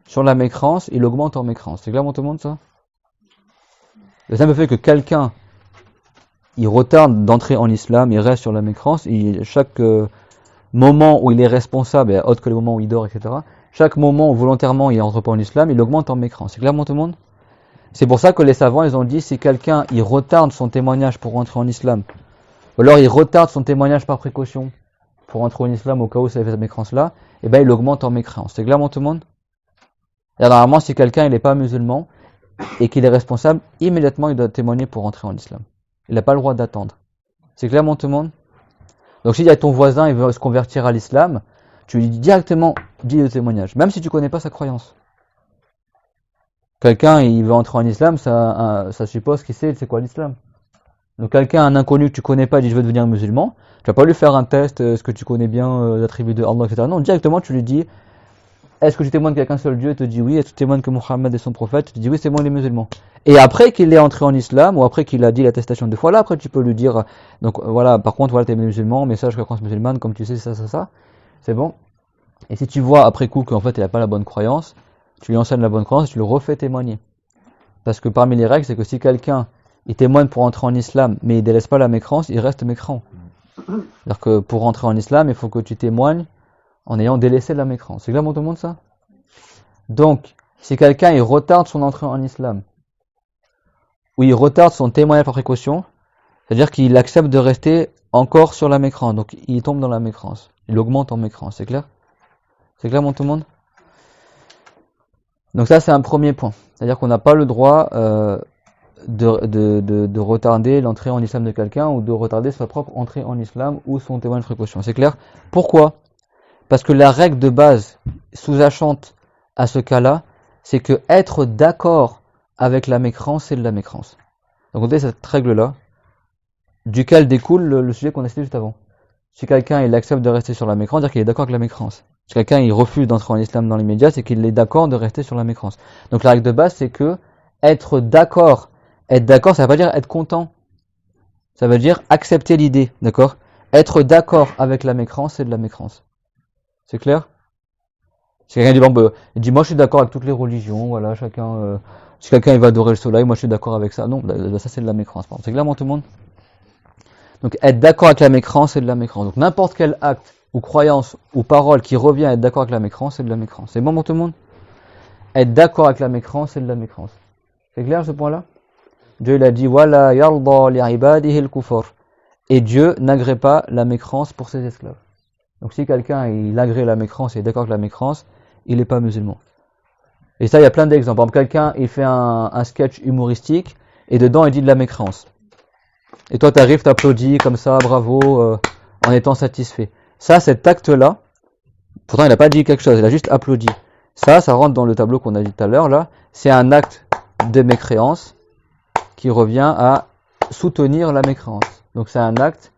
S1: sur la mécréance, il augmente en mécréance. C'est clair, tout le monde, ça? Le simple fait que quelqu'un il retarde d'entrer en islam, il reste sur la mécréance, chaque moment où il est responsable, autre que les moments où il dort, etc., chaque moment où volontairement il entre pas en islam, il augmente en mécréance. C'est clair, tout le monde? C'est pour ça que les savants, ils ont dit, si quelqu'un, il retarde son témoignage pour entrer en islam, ou alors il retarde son témoignage par précaution pour entrer en islam au cas où ça fait cette mécréance-là, et ben il augmente en mécréance. C'est clair, tout le monde? Et normalement, si quelqu'un, il n'est pas musulman, et qu'il est responsable, immédiatement, il doit témoigner pour entrer en islam. Il n'a pas le droit d'attendre. C'est clair, tout le monde? Donc s'il y a ton voisin, il veut se convertir à l'islam, tu lui dis directement, dis le témoignage, même si tu connais pas sa croyance. Quelqu'un, il veut entrer en islam, ça suppose qu'il sait c'est quoi l'islam. Donc quelqu'un, un inconnu que tu connais pas, dit je veux devenir musulman, tu vas pas lui faire un test, est-ce que tu connais bien l'attribut de Allah, etc. Non, directement tu lui dis, est-ce que tu témoignes qu'il y a qu'un seul Dieu? Il te dit oui. Est-ce que tu témoignes que Muhammad est son prophète? Tu te dis oui, c'est bon, il est musulman. Et après qu'il est entré en islam, ou après qu'il a dit l'attestation 2 fois, là, après tu peux lui dire, donc voilà, par contre, voilà, t'es musulman, mais sache que la croyance musulmane, comme tu sais, ça. C'est bon? Et si tu vois après coup qu'en fait il n'a pas la bonne croyance, tu lui enseignes la bonne croyance et tu le refais témoigner. Parce que parmi les règles, c'est que si quelqu'un il témoigne pour entrer en islam, mais il ne délaisse pas la mécrance, il reste mécrant. C'est-à-dire que pour entrer en islam, il faut que tu témoignes en ayant délaissé la mécrance. C'est clair pour tout le monde ça? Donc, si quelqu'un il retarde son entrée en islam, ou il retarde son témoignage par précaution, c'est-à-dire qu'il accepte de rester encore sur la mécrance, donc il tombe dans la mécrance, il augmente en mécrance, c'est clair? C'est clair pour tout le monde? Donc ça c'est un premier point, c'est-à-dire qu'on n'a pas le droit de retarder l'entrée en islam de quelqu'un ou de retarder sa propre entrée en islam ou son témoignage de précaution, c'est clair? Pourquoi? Parce que la règle de base sous-jacente à ce cas-là, c'est que être d'accord avec la mécrance, c'est de la mécrance. Donc on a cette règle-là, duquel découle le sujet qu'on a cité juste avant. Si quelqu'un il accepte de rester sur la mécrance, c'est-à-dire qu'il est d'accord avec la mécrance. Si quelqu'un il refuse d'entrer en islam dans l'immédiat, c'est qu'il est d'accord de rester sur la mécrance. Donc la règle de base, c'est que être d'accord, ça ne veut pas dire être content. Ça veut dire accepter l'idée, d'accord? Être d'accord avec la mécrance, c'est de la mécrance. C'est clair? Si quelqu'un dit, il dit, moi je suis d'accord avec toutes les religions, voilà, chacun, si quelqu'un il va adorer le soleil, moi je suis d'accord avec ça. Non, ça c'est de la mécrance. C'est clair, tout le monde? Donc être d'accord avec la mécrance, c'est de la mécrance. Donc n'importe quel acte, ou croyance, ou parole qui revient à être d'accord avec la mécrance, c'est de la mécrance. C'est bon pour tout le monde? Être d'accord avec la mécrance, c'est de la mécrance. C'est clair ce point-là? Dieu il a dit, Wala yarda li ibadihi al-kufr. Et Dieu n'agrée pas la mécrance pour ses esclaves. Donc si quelqu'un il agrée la mécrance et est d'accord avec la mécrance, il n'est pas musulman. Et ça, il y a plein d'exemples. Par exemple, quelqu'un il fait un sketch humoristique et dedans il dit de la mécrance. Et toi, tu arrives, tu applaudis comme ça, bravo, en étant satisfait. Ça, cet acte-là, pourtant il n'a pas dit quelque chose, il a juste applaudi. Ça rentre dans le tableau qu'on a dit tout à l'heure, là. C'est un acte de mécréance qui revient à soutenir la mécréance. Donc c'est un acte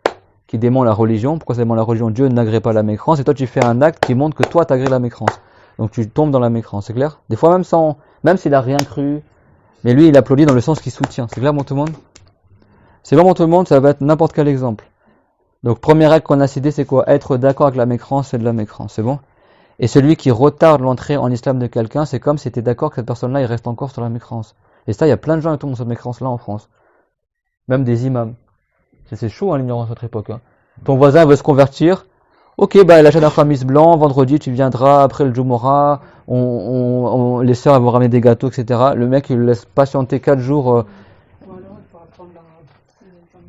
S1: qui démontre la religion. Pourquoi ça démontre la religion? Dieu n'agrée pas la mécréance. Et toi, tu fais un acte qui montre que toi, tu agrées la mécréance. Donc tu tombes dans la mécréance, c'est clair? Des fois, même s'il n'a rien cru, mais lui, il applaudit dans le sens qu'il soutient. C'est clair pour tout le monde? C'est bon pour tout le monde, ça va être n'importe quel exemple. Donc, première règle qu'on a citée, c'est quoi? Être d'accord avec la mécréance, c'est de la mécréance, c'est bon? Et celui qui retarde l'entrée en islam de quelqu'un, c'est comme si tu es d'accord que cette personne-là, il reste encore sur la mécréance. Et ça, il y a plein de gens qui tombent dans cette mécréance-là en France. Même des imams. C'est chaud, hein, l'ignorance à notre époque. Hein. Ton voisin veut se convertir. Ok, il achète un chemise blanc, vendredi, tu viendras après le Jumu'ah, les sœurs vont ramener des gâteaux, etc. Le mec, il le laisse patienter 4 jours...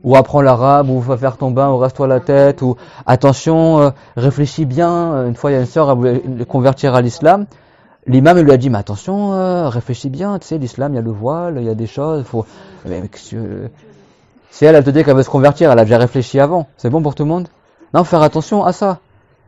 S1: ou apprends l'arabe, ou va faire ton bain, ou rase-toi la tête, ou attention, réfléchis bien. Une fois, il y a une sœur, elle voulait le convertir à l'islam. L'imam, il lui a dit, mais attention, réfléchis bien, tu sais, l'islam, il y a le voile, il y a des choses, faut... Si elle te dit qu'elle veut se convertir, elle a déjà réfléchi avant. C'est bon pour tout le monde? Non, faire attention à ça.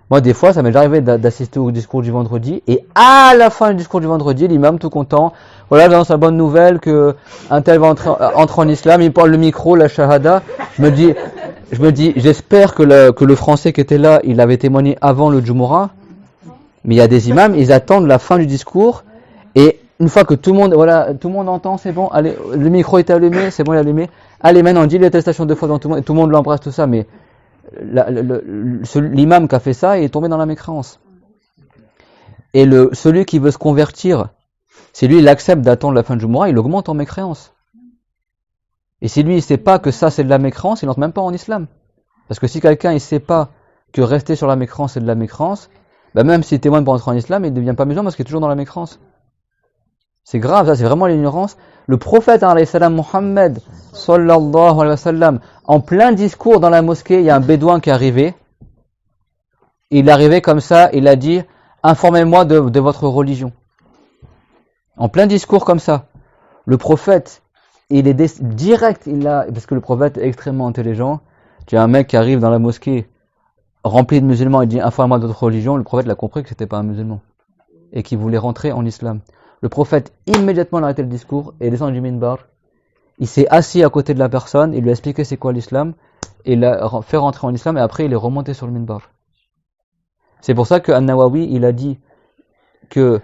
S1: Moi, des fois, ça m'est déjà arrivé d'assister au discours du vendredi, et à la fin du discours du vendredi, l'imam, tout content, voilà, j'annonce la bonne nouvelle que un tel va entrer en islam, il parle le micro, la shahada. Je me dis, j'espère que le français qui était là, il avait témoigné avant le Jumu'ah, mais il y a des imams, ils attendent la fin du discours, et une fois que tout le monde entend, c'est bon, allez, le micro est allumé, c'est bon, il est allumé, allez, maintenant, on dit l'attestation 2 fois dans tout le monde, et tout le monde l'embrasse, tout ça, mais l'imam qui a fait ça est tombé dans la mécréance. Et celui qui veut se convertir, si lui il accepte d'attendre la fin du Jumu'ah, il augmente en mécréance. Et si lui il sait pas que ça c'est de la mécréance, il n'entre même pas en islam. Parce que si quelqu'un il sait pas que rester sur la mécréance c'est de la mécréance, même s'il témoigne pour entrer en islam, il ne devient pas musulman parce qu'il est toujours dans la mécréance. C'est grave, ça c'est vraiment l'ignorance. Le prophète alayhi salam Muhammad sallallahu alayhi wa sallam, en plein discours dans la mosquée, il y a un bédouin qui est arrivé. Il est arrivé comme ça, il a dit informez-moi de votre religion. En plein discours comme ça. Le prophète, il est direct, parce que le prophète est extrêmement intelligent. Tu as un mec qui arrive dans la mosquée rempli de musulmans, il dit informez-moi de votre religion. Le prophète l'a compris que c'était pas un musulman et qu'il voulait rentrer en islam. Le prophète immédiatement a arrêté le discours et est descendu du minbar. Il s'est assis à côté de la personne, il lui a expliqué c'est quoi l'islam, et il l'a fait rentrer en islam, et après il est remonté sur le minbar. C'est pour ça que An-Nawawi, il a dit que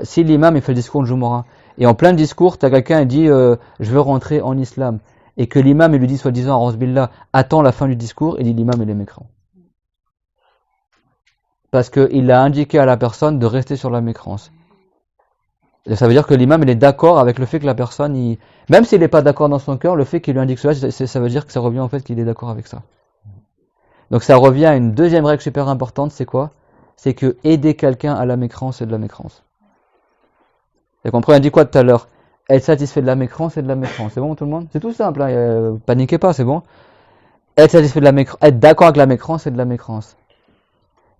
S1: si l'imam il fait le discours de Jumu'ah, et en plein discours, tu as quelqu'un qui dit je veux rentrer en islam, et que l'imam il lui dit soi-disant, A'udhu billah, attends la fin du discours, et dit l'imam il est mécréant. Parce qu'il a indiqué à la personne de rester sur la mécréance. Et ça veut dire que l'imam il est d'accord avec le fait que la personne, même s'il n'est pas d'accord dans son cœur, le fait qu'il lui indique cela, ça veut dire que ça revient en fait qu'il est d'accord avec ça. Donc ça revient à une deuxième règle super importante, c'est quoi? C'est que aider quelqu'un à la mécréance, c'est de la mécréance. Vous compris, on a dit quoi tout à l'heure? Être satisfait de la mécréance, c'est de la mécréance. C'est bon tout le monde? C'est tout simple, hein, paniquez pas, c'est bon? Être satisfait de la mécréance, être d'accord avec la mécréance, c'est de la mécréance.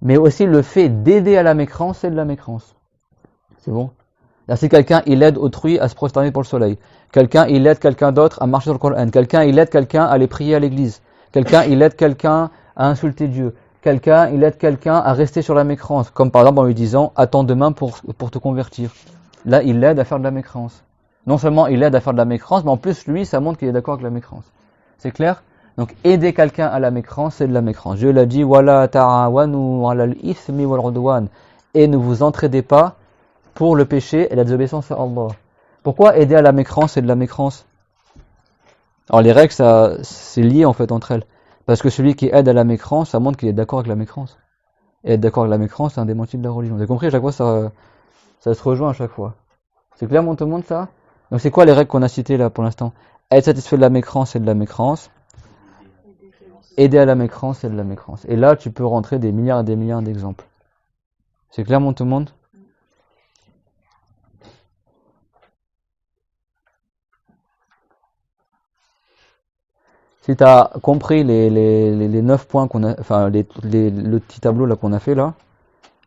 S1: Mais aussi le fait d'aider à la mécréance, c'est de la mécréance. C'est bon? Là, si quelqu'un il aide autrui à se prosterner pour le soleil, quelqu'un il aide quelqu'un d'autre à marcher sur le Coran, quelqu'un il aide quelqu'un à aller prier à l'église, quelqu'un il aide quelqu'un à insulter Dieu, quelqu'un il aide quelqu'un à rester sur la mécréance, comme par exemple en lui disant attends demain pour te convertir. Là il l'aide à faire de la mécréance. Non seulement il aide à faire de la mécréance, mais en plus lui ça montre qu'il est d'accord avec la mécréance. C'est clair? Donc aider quelqu'un à la mécréance, c'est de la mécréance. Dieu l'a dit wala ta'awanu 'alal ithmi wal 'udwan, et ne vous entraidez pas pour le péché et la désobéissance à Allah. Pourquoi aider à la mécréance c'est de la mécréance? Alors les règles, c'est lié en fait entre elles. Parce que celui qui aide à la mécréance, ça montre qu'il est d'accord avec la mécréance. Et être d'accord avec la mécréance, c'est un des motifs de la religion. Vous avez compris, à chaque fois, ça se rejoint à chaque fois. C'est clair, tout le monde, ça? Donc c'est quoi les règles qu'on a citées là pour l'instant? Être satisfait de la mécréance, c'est de la mécréance. Aider à la mécréance, c'est de la mécréance. Et là, tu peux rentrer des milliards et des milliards d'exemples. C'est clair, tout le monde? Si tu as compris les 9 points qu'on a, enfin le petit tableau là qu'on a fait là,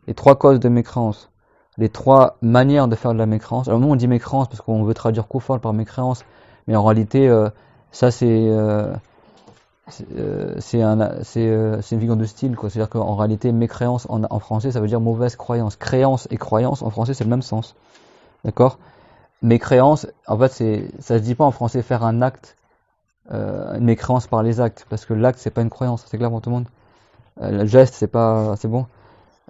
S1: les 3 causes de mécréance, les 3 manières de faire de la mécréance. Alors nous on dit mécréance parce qu'on veut traduire kufar par mécréance, mais en réalité ça c'est une figure de style quoi. C'est-à-dire qu'en réalité mécréance en français ça veut dire mauvaise croyance. Créance et croyance en français c'est le même sens, d'accord? Mécréance en fait ça se dit pas en français faire un acte. Une mécréance par les actes, parce que l'acte c'est pas une croyance, c'est clair pour tout le monde. Le geste c'est bon,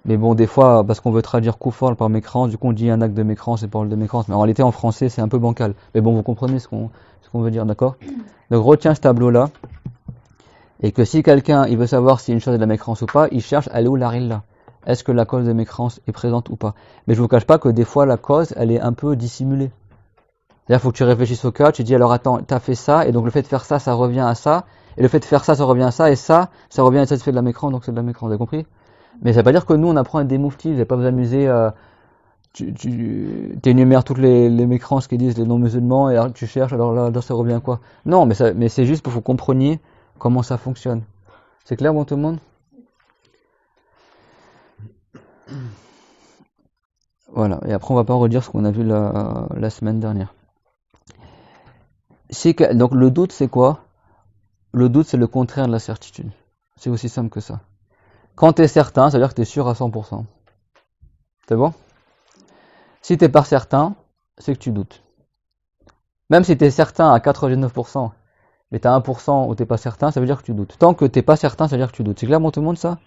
S1: mais bon des fois parce qu'on veut traduire kufar par mécréance, du coup on dit un acte de mécréance et parole de mécréance, mais en réalité en français c'est un peu bancal. Mais bon vous comprenez ce qu'on veut dire, d'accord? Donc retiens ce tableau là, et que si quelqu'un il veut savoir si une chose est de la mécréance ou pas, il cherche elle est où la rilla. Est-ce que la cause de mécréance est présente ou pas? Mais je vous cache pas que des fois la cause elle est un peu dissimulée. C'est-à-dire, il faut que tu réfléchisses au cas, tu dis alors attends, t'as fait ça, et donc le fait de faire ça, ça revient à ça, et le fait de faire ça, ça revient à ça, et ça revient à ça, tu fais de la mécréance, donc c'est de la mécréance, vous avez compris? Mais ça veut pas dire que nous on apprend à être des mouftis, vous n'allez pas vous amuser à. Tu énumères toutes les mécréances qui disent les non-musulmans, et alors tu cherches, alors là ça revient à quoi? Non, mais c'est juste pour que vous compreniez comment ça fonctionne. C'est clair, bon tout le monde? Voilà, et après on va pas redire ce qu'on a vu la semaine dernière. Donc le doute c'est quoi? Le doute c'est le contraire de la certitude. C'est aussi simple que ça. Quand tu es certain, ça veut dire que tu es sûr à 100%. C'est bon? Si tu n'es pas certain, c'est que tu doutes. Même si tu es certain à 99%, mais tu as 1% où tu n'es pas certain, ça veut dire que tu doutes. Tant que tu n'es pas certain, ça veut dire que tu doutes. C'est clair pour tout le monde ça?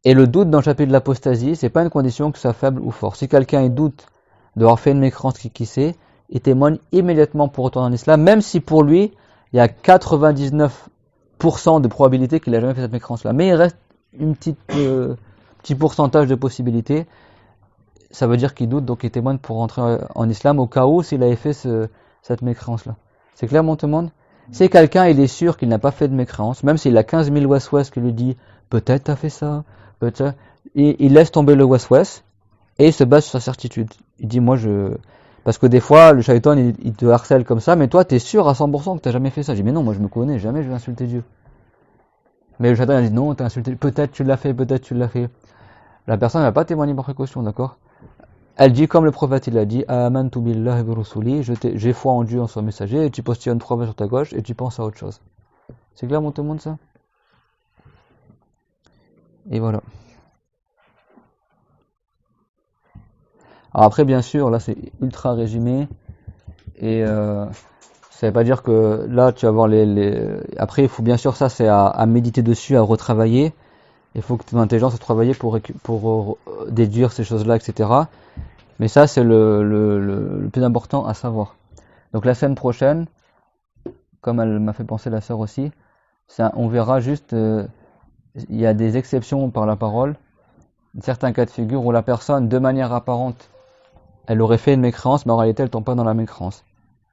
S1: Et le doute dans le chapitre de l'apostasie, c'est pas une condition que ça soit faible ou fort. Si quelqu'un doute d'avoir fait une mécréance qui sait, il témoigne immédiatement pour retourner en islam, même si pour lui, il y a 99% de probabilité qu'il n'a jamais fait cette mécréance-là. Mais il reste une petit pourcentage de possibilité. Ça veut dire qu'il doute, donc il témoigne pour rentrer en islam au cas où s'il avait fait cette mécréance-là. C'est clair, mon tout le monde? Si quelqu'un il est sûr qu'il n'a pas fait de mécréance, même s'il a 15 000 waswas qui lui dit peut-être t'as fait ça, peut-être, il laisse tomber le waswas et il se base sur sa certitude. Il dit parce que des fois le shaitan il te harcèle comme ça, mais toi t'es sûr à 100% que t'as jamais fait ça. Je dis mais non, moi je me connais, jamais je vais insulter Dieu. Mais le shaitan il dit non, t'as insulté, peut-être tu l'as fait, peut-être tu l'as fait. La personne ne va pas témoigner par précaution, d'accord? Elle dit comme le prophète il a dit amantu billahi wa rusuli, j'ai foi en Dieu en son messager, et tu postionnes 3 fois sur ta gauche et tu penses à autre chose. C'est clair, mon tout le monde, ça? Et voilà. Alors après, bien sûr, là c'est ultra résumé, et ça veut pas dire que là tu vas voir Après, il faut bien sûr, ça c'est à méditer dessus, à retravailler. Il faut que ton intelligence soit travaillée pour déduire ces choses-là, etc. Mais ça, c'est le plus important à savoir. Donc la semaine prochaine, comme elle m'a fait penser la sœur aussi, on verra juste il y a des exceptions par la parole, certains cas de figure où la personne, de manière apparente, elle aurait fait une mécréance, mais en réalité, elle tombe pas dans la mécréance.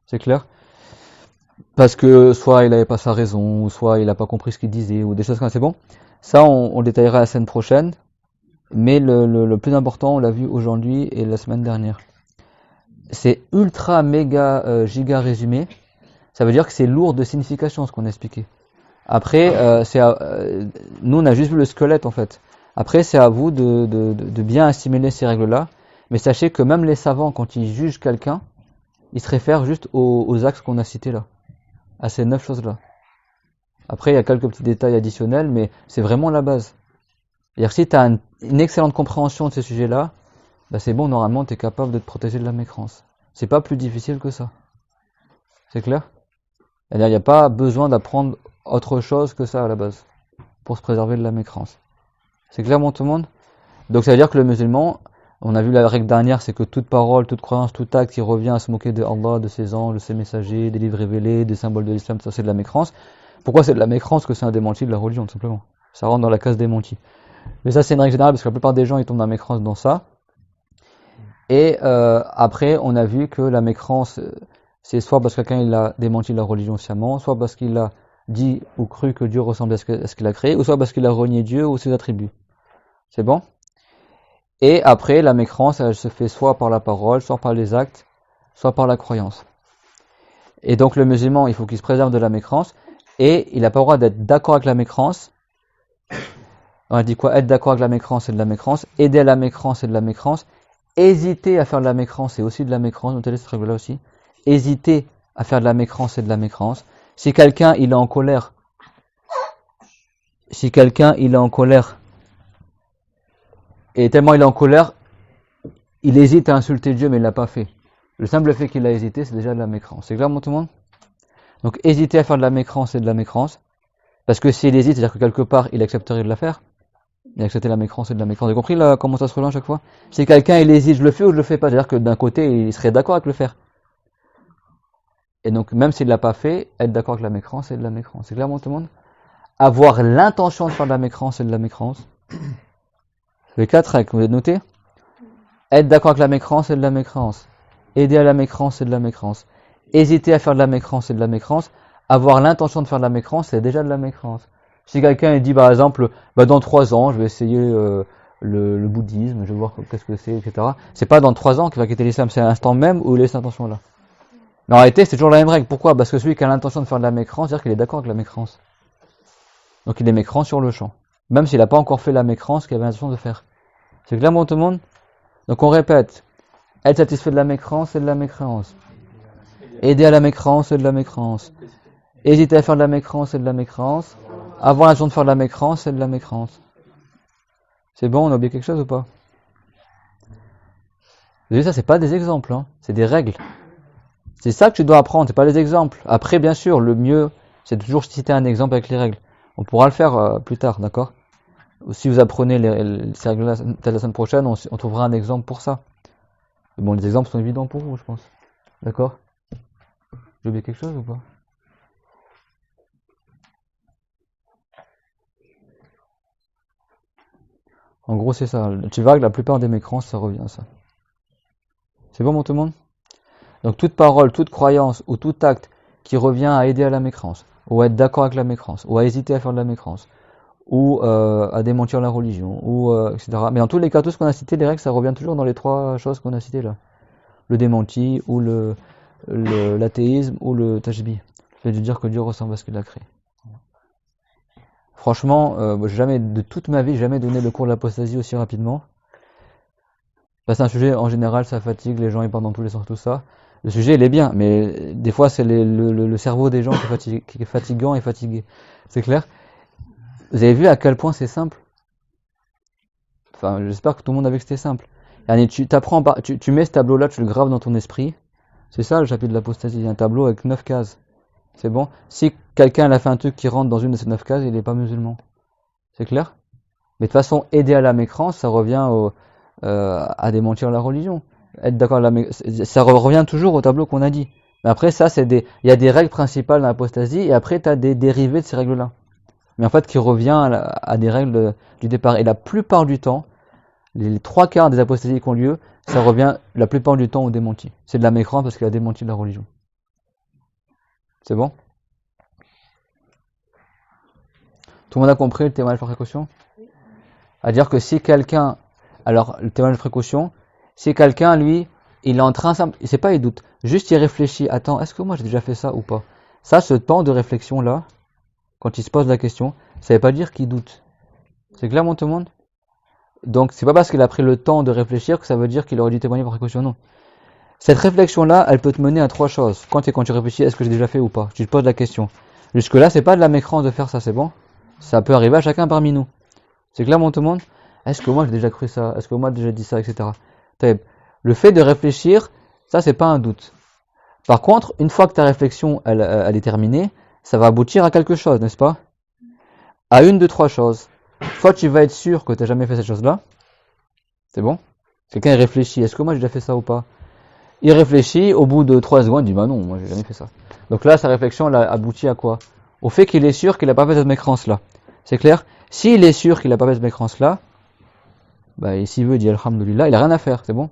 S1: C'est clair? Parce que soit il avait pas sa raison, ou soit il a pas compris ce qu'il disait, ou des choses comme ça. C'est bon? Ça, on détaillera la semaine prochaine. Mais le plus important, on l'a vu aujourd'hui et la semaine dernière. C'est ultra méga giga résumé. Ça veut dire que c'est lourd de signification ce qu'on a expliqué. Après, nous on a juste vu le squelette en fait. Après, c'est à vous de bien assimiler ces règles-là. Mais sachez que même les savants, quand ils jugent quelqu'un, ils se réfèrent juste aux axes qu'on a cités là, à ces 9 choses-là. Après, il y a quelques petits détails additionnels, mais c'est vraiment la base. C'est-à-dire si tu as une excellente compréhension de ces sujets-là, bah c'est bon, normalement, tu es capable de te protéger de la mécréance. C'est pas plus difficile que ça. C'est clair? C'est-à-dire, il n'y a pas besoin d'apprendre autre chose que ça à la base, pour se préserver de la mécréance. C'est clair, tout le monde? Donc ça veut dire que le musulman, on a vu la règle dernière, c'est que toute parole, toute croyance, tout acte qui revient à se moquer de Allah, de ses anges, de ses messagers, des livres révélés, des symboles de l'islam, ça c'est de la mécréance. Pourquoi c'est de la mécréance? Que c'est un démenti de la religion, tout simplement. Ça rentre dans la case démenti. Mais ça c'est une règle générale, parce que la plupart des gens ils tombent dans la mécréance dans ça. Et après, on a vu que la mécréance, c'est soit parce que quelqu'un il a démenti la religion sciemment, soit parce qu'il a dit ou cru que Dieu ressemblait à ce qu'il a créé, ou soit parce qu'il a renié Dieu ou ses attributs. C'est bon? Et après, la mécréance, elle se fait soit par la parole, soit par les actes, soit par la croyance. Et donc le musulman, il faut qu'il se préserve de la mécréance, et il n'a pas le droit d'être d'accord avec la mécréance. On a dit quoi? Être d'accord avec la mécréance, c'est de la mécréance. Aider à la mécréance, c'est de la mécréance. Hésiter à faire de la mécréance, c'est aussi de la mécréance. Notez cette règle-là aussi. Hésiter à faire de la mécréance, c'est de la mécréance. Si quelqu'un, il est en colère, et tellement il est en colère, il hésite à insulter Dieu, mais il l'a pas fait. Le simple fait qu'il a hésité, c'est déjà de la mécréance. C'est clair, tout le monde? Donc, hésiter à faire de la mécréance, c'est de la mécréance. Parce que s'il hésite, c'est-à-dire que quelque part, il accepterait de la faire. Il accepter la mécréance, c'est de la mécréance. Vous avez compris là, comment ça se rejoint à chaque fois? Si quelqu'un, il hésite, je le fais ou je le fais pas. C'est-à-dire que d'un côté, il serait d'accord avec le faire. Et donc, même s'il l'a pas fait, être d'accord avec la mécréance, c'est de la mécréance. C'est clair, tout le monde? Avoir l'intention de faire de la mécréance, c'est de la mécréance. Les 4 règles, vous avez noté? Être d'accord avec la mécréance, c'est de la mécréance. Aider à la mécréance, c'est de la mécréance. Hésiter à faire de la mécréance, c'est de la mécréance. Avoir l'intention de faire de la mécréance, c'est déjà de la mécréance. Si quelqu'un dit par exemple, dans 3 ans, je vais essayer le bouddhisme, je vais voir qu'est-ce que c'est, etc. C'est pas dans 3 ans qu'il va quitter l'islam, c'est à l'instant même où il a cette intention-là. Mais en réalité, c'est toujours la même règle. Pourquoi? Parce que celui qui a l'intention de faire de la mécréance, c'est-à-dire qu'il est d'accord avec la mécréance. Donc il est mécréant sur le champ. Même s'il n'a pas encore fait la mécréance qu'il avait l'intention de faire. C'est clair, tout le monde? Donc on répète. Être satisfait de la mécréance, c'est de la mécréance. Aider à la mécréance, c'est de la mécréance. Hésiter à faire de la mécréance, c'est de la mécréance. Avoir l'intention de faire de la mécréance, c'est de la mécréance. C'est bon, on a oublié quelque chose ou pas? Vous avez vu, ça, c'est pas des exemples, hein, c'est des règles. C'est ça que tu dois apprendre, c'est pas des exemples. Après, bien sûr, le mieux, c'est de toujours citer un exemple avec les règles. On pourra le faire plus tard, d'accord? Si vous apprenez ces règles-là la semaine prochaine, on trouvera un exemple pour ça. Bon, les exemples sont évidents pour vous, je pense. D'accord? J'ai oublié quelque chose ou pas? En gros, c'est ça. Tu vois que la plupart des mécréances, ça revient à ça. C'est bon, tout le monde? Donc, toute parole, toute croyance ou tout acte qui revient à aider à la mécréance, ou à être d'accord avec la mécréance, ou à hésiter à faire de la mécréance, ou à démentir la religion, ou etc. Mais dans tous les cas, tout ce qu'on a cité, les règles, ça revient toujours dans les 3 choses qu'on a citées là. Le démenti, ou l'athéisme, ou le tashbih. Le fait de dire que Dieu ressemble à ce qu'il a créé. Franchement, jamais de toute ma vie, jamais donné le cours de l'apostasie aussi rapidement. C'est un sujet, en général, ça fatigue, les gens ils parlent dans tous les sens, tout ça. Le sujet, il est bien, mais des fois, c'est le cerveau des gens qui est fatigant et fatigué. C'est clair? Vous avez vu à quel point c'est simple? Enfin, j'espère que tout le monde a vu que c'était simple. Tu mets ce tableau-là, tu le graves dans ton esprit. C'est ça le chapitre de l'apostasie. Il y a un tableau avec 9 cases. C'est bon? Si quelqu'un a fait un truc qui rentre dans une de ces 9 cases, il n'est pas musulman. C'est clair? Mais de toute façon, aider à la mécréance, ça revient à démentir la religion. Être d'accord ça revient toujours au tableau qu'on a dit. Mais après, ça, il y a des règles principales dans l'apostasie, et après, tu as des dérivés de ces règles-là. mais en fait qui revient à des règles du départ. Et la plupart du temps, les 3/4 des apostasies qui ont lieu, ça revient la plupart du temps au démenti. C'est de la mécrance parce qu'il a démenti la religion. C'est bon? Tout le monde a compris le témoignage par précaution? À dire que si quelqu'un, alors le témoignage de précaution, si quelqu'un, lui, il est en train, c'est pas il doute, juste il réfléchit, attends, est-ce que moi j'ai déjà fait ça ou pas? Ça, ce temps de réflexion là, quand il se pose la question, ça veut pas dire qu'il doute. C'est clair, mon tout le monde? Donc c'est pas parce qu'il a pris le temps de réfléchir que ça veut dire qu'il aurait dû témoigner par précaution, non. Cette réflexion là, elle peut te mener à 3 choses. Quand tu réfléchis, est-ce que j'ai déjà fait ou pas? Tu te poses la question. Jusque là, c'est pas de la mécrance de faire ça, c'est bon? Ça peut arriver à chacun parmi nous. C'est clair, mon tout le monde? Est-ce que moi j'ai déjà cru ça? Est-ce que moi j'ai déjà dit ça, etc. Le fait de réfléchir, ça c'est pas un doute. Par contre, une fois que ta réflexion elle est terminée, ça va aboutir à quelque chose, n'est-ce pas? À une de 3 choses. Soit tu vas être sûr que tu n'as jamais fait cette chose-là. C'est bon? Quelqu'un réfléchit, est-ce que moi j'ai déjà fait ça ou pas? Il réfléchit, au bout de 3 secondes, il dit bah non, moi j'ai jamais fait ça. Donc là, sa réflexion elle a abouti à quoi? Au fait qu'il est sûr qu'il n'a pas fait cette mécrance-là. C'est clair? S'il est sûr qu'il n'a pas fait cette mécrance-là, bah, s'il veut, il dit alhamdoulilah, il n'a rien à faire, c'est bon?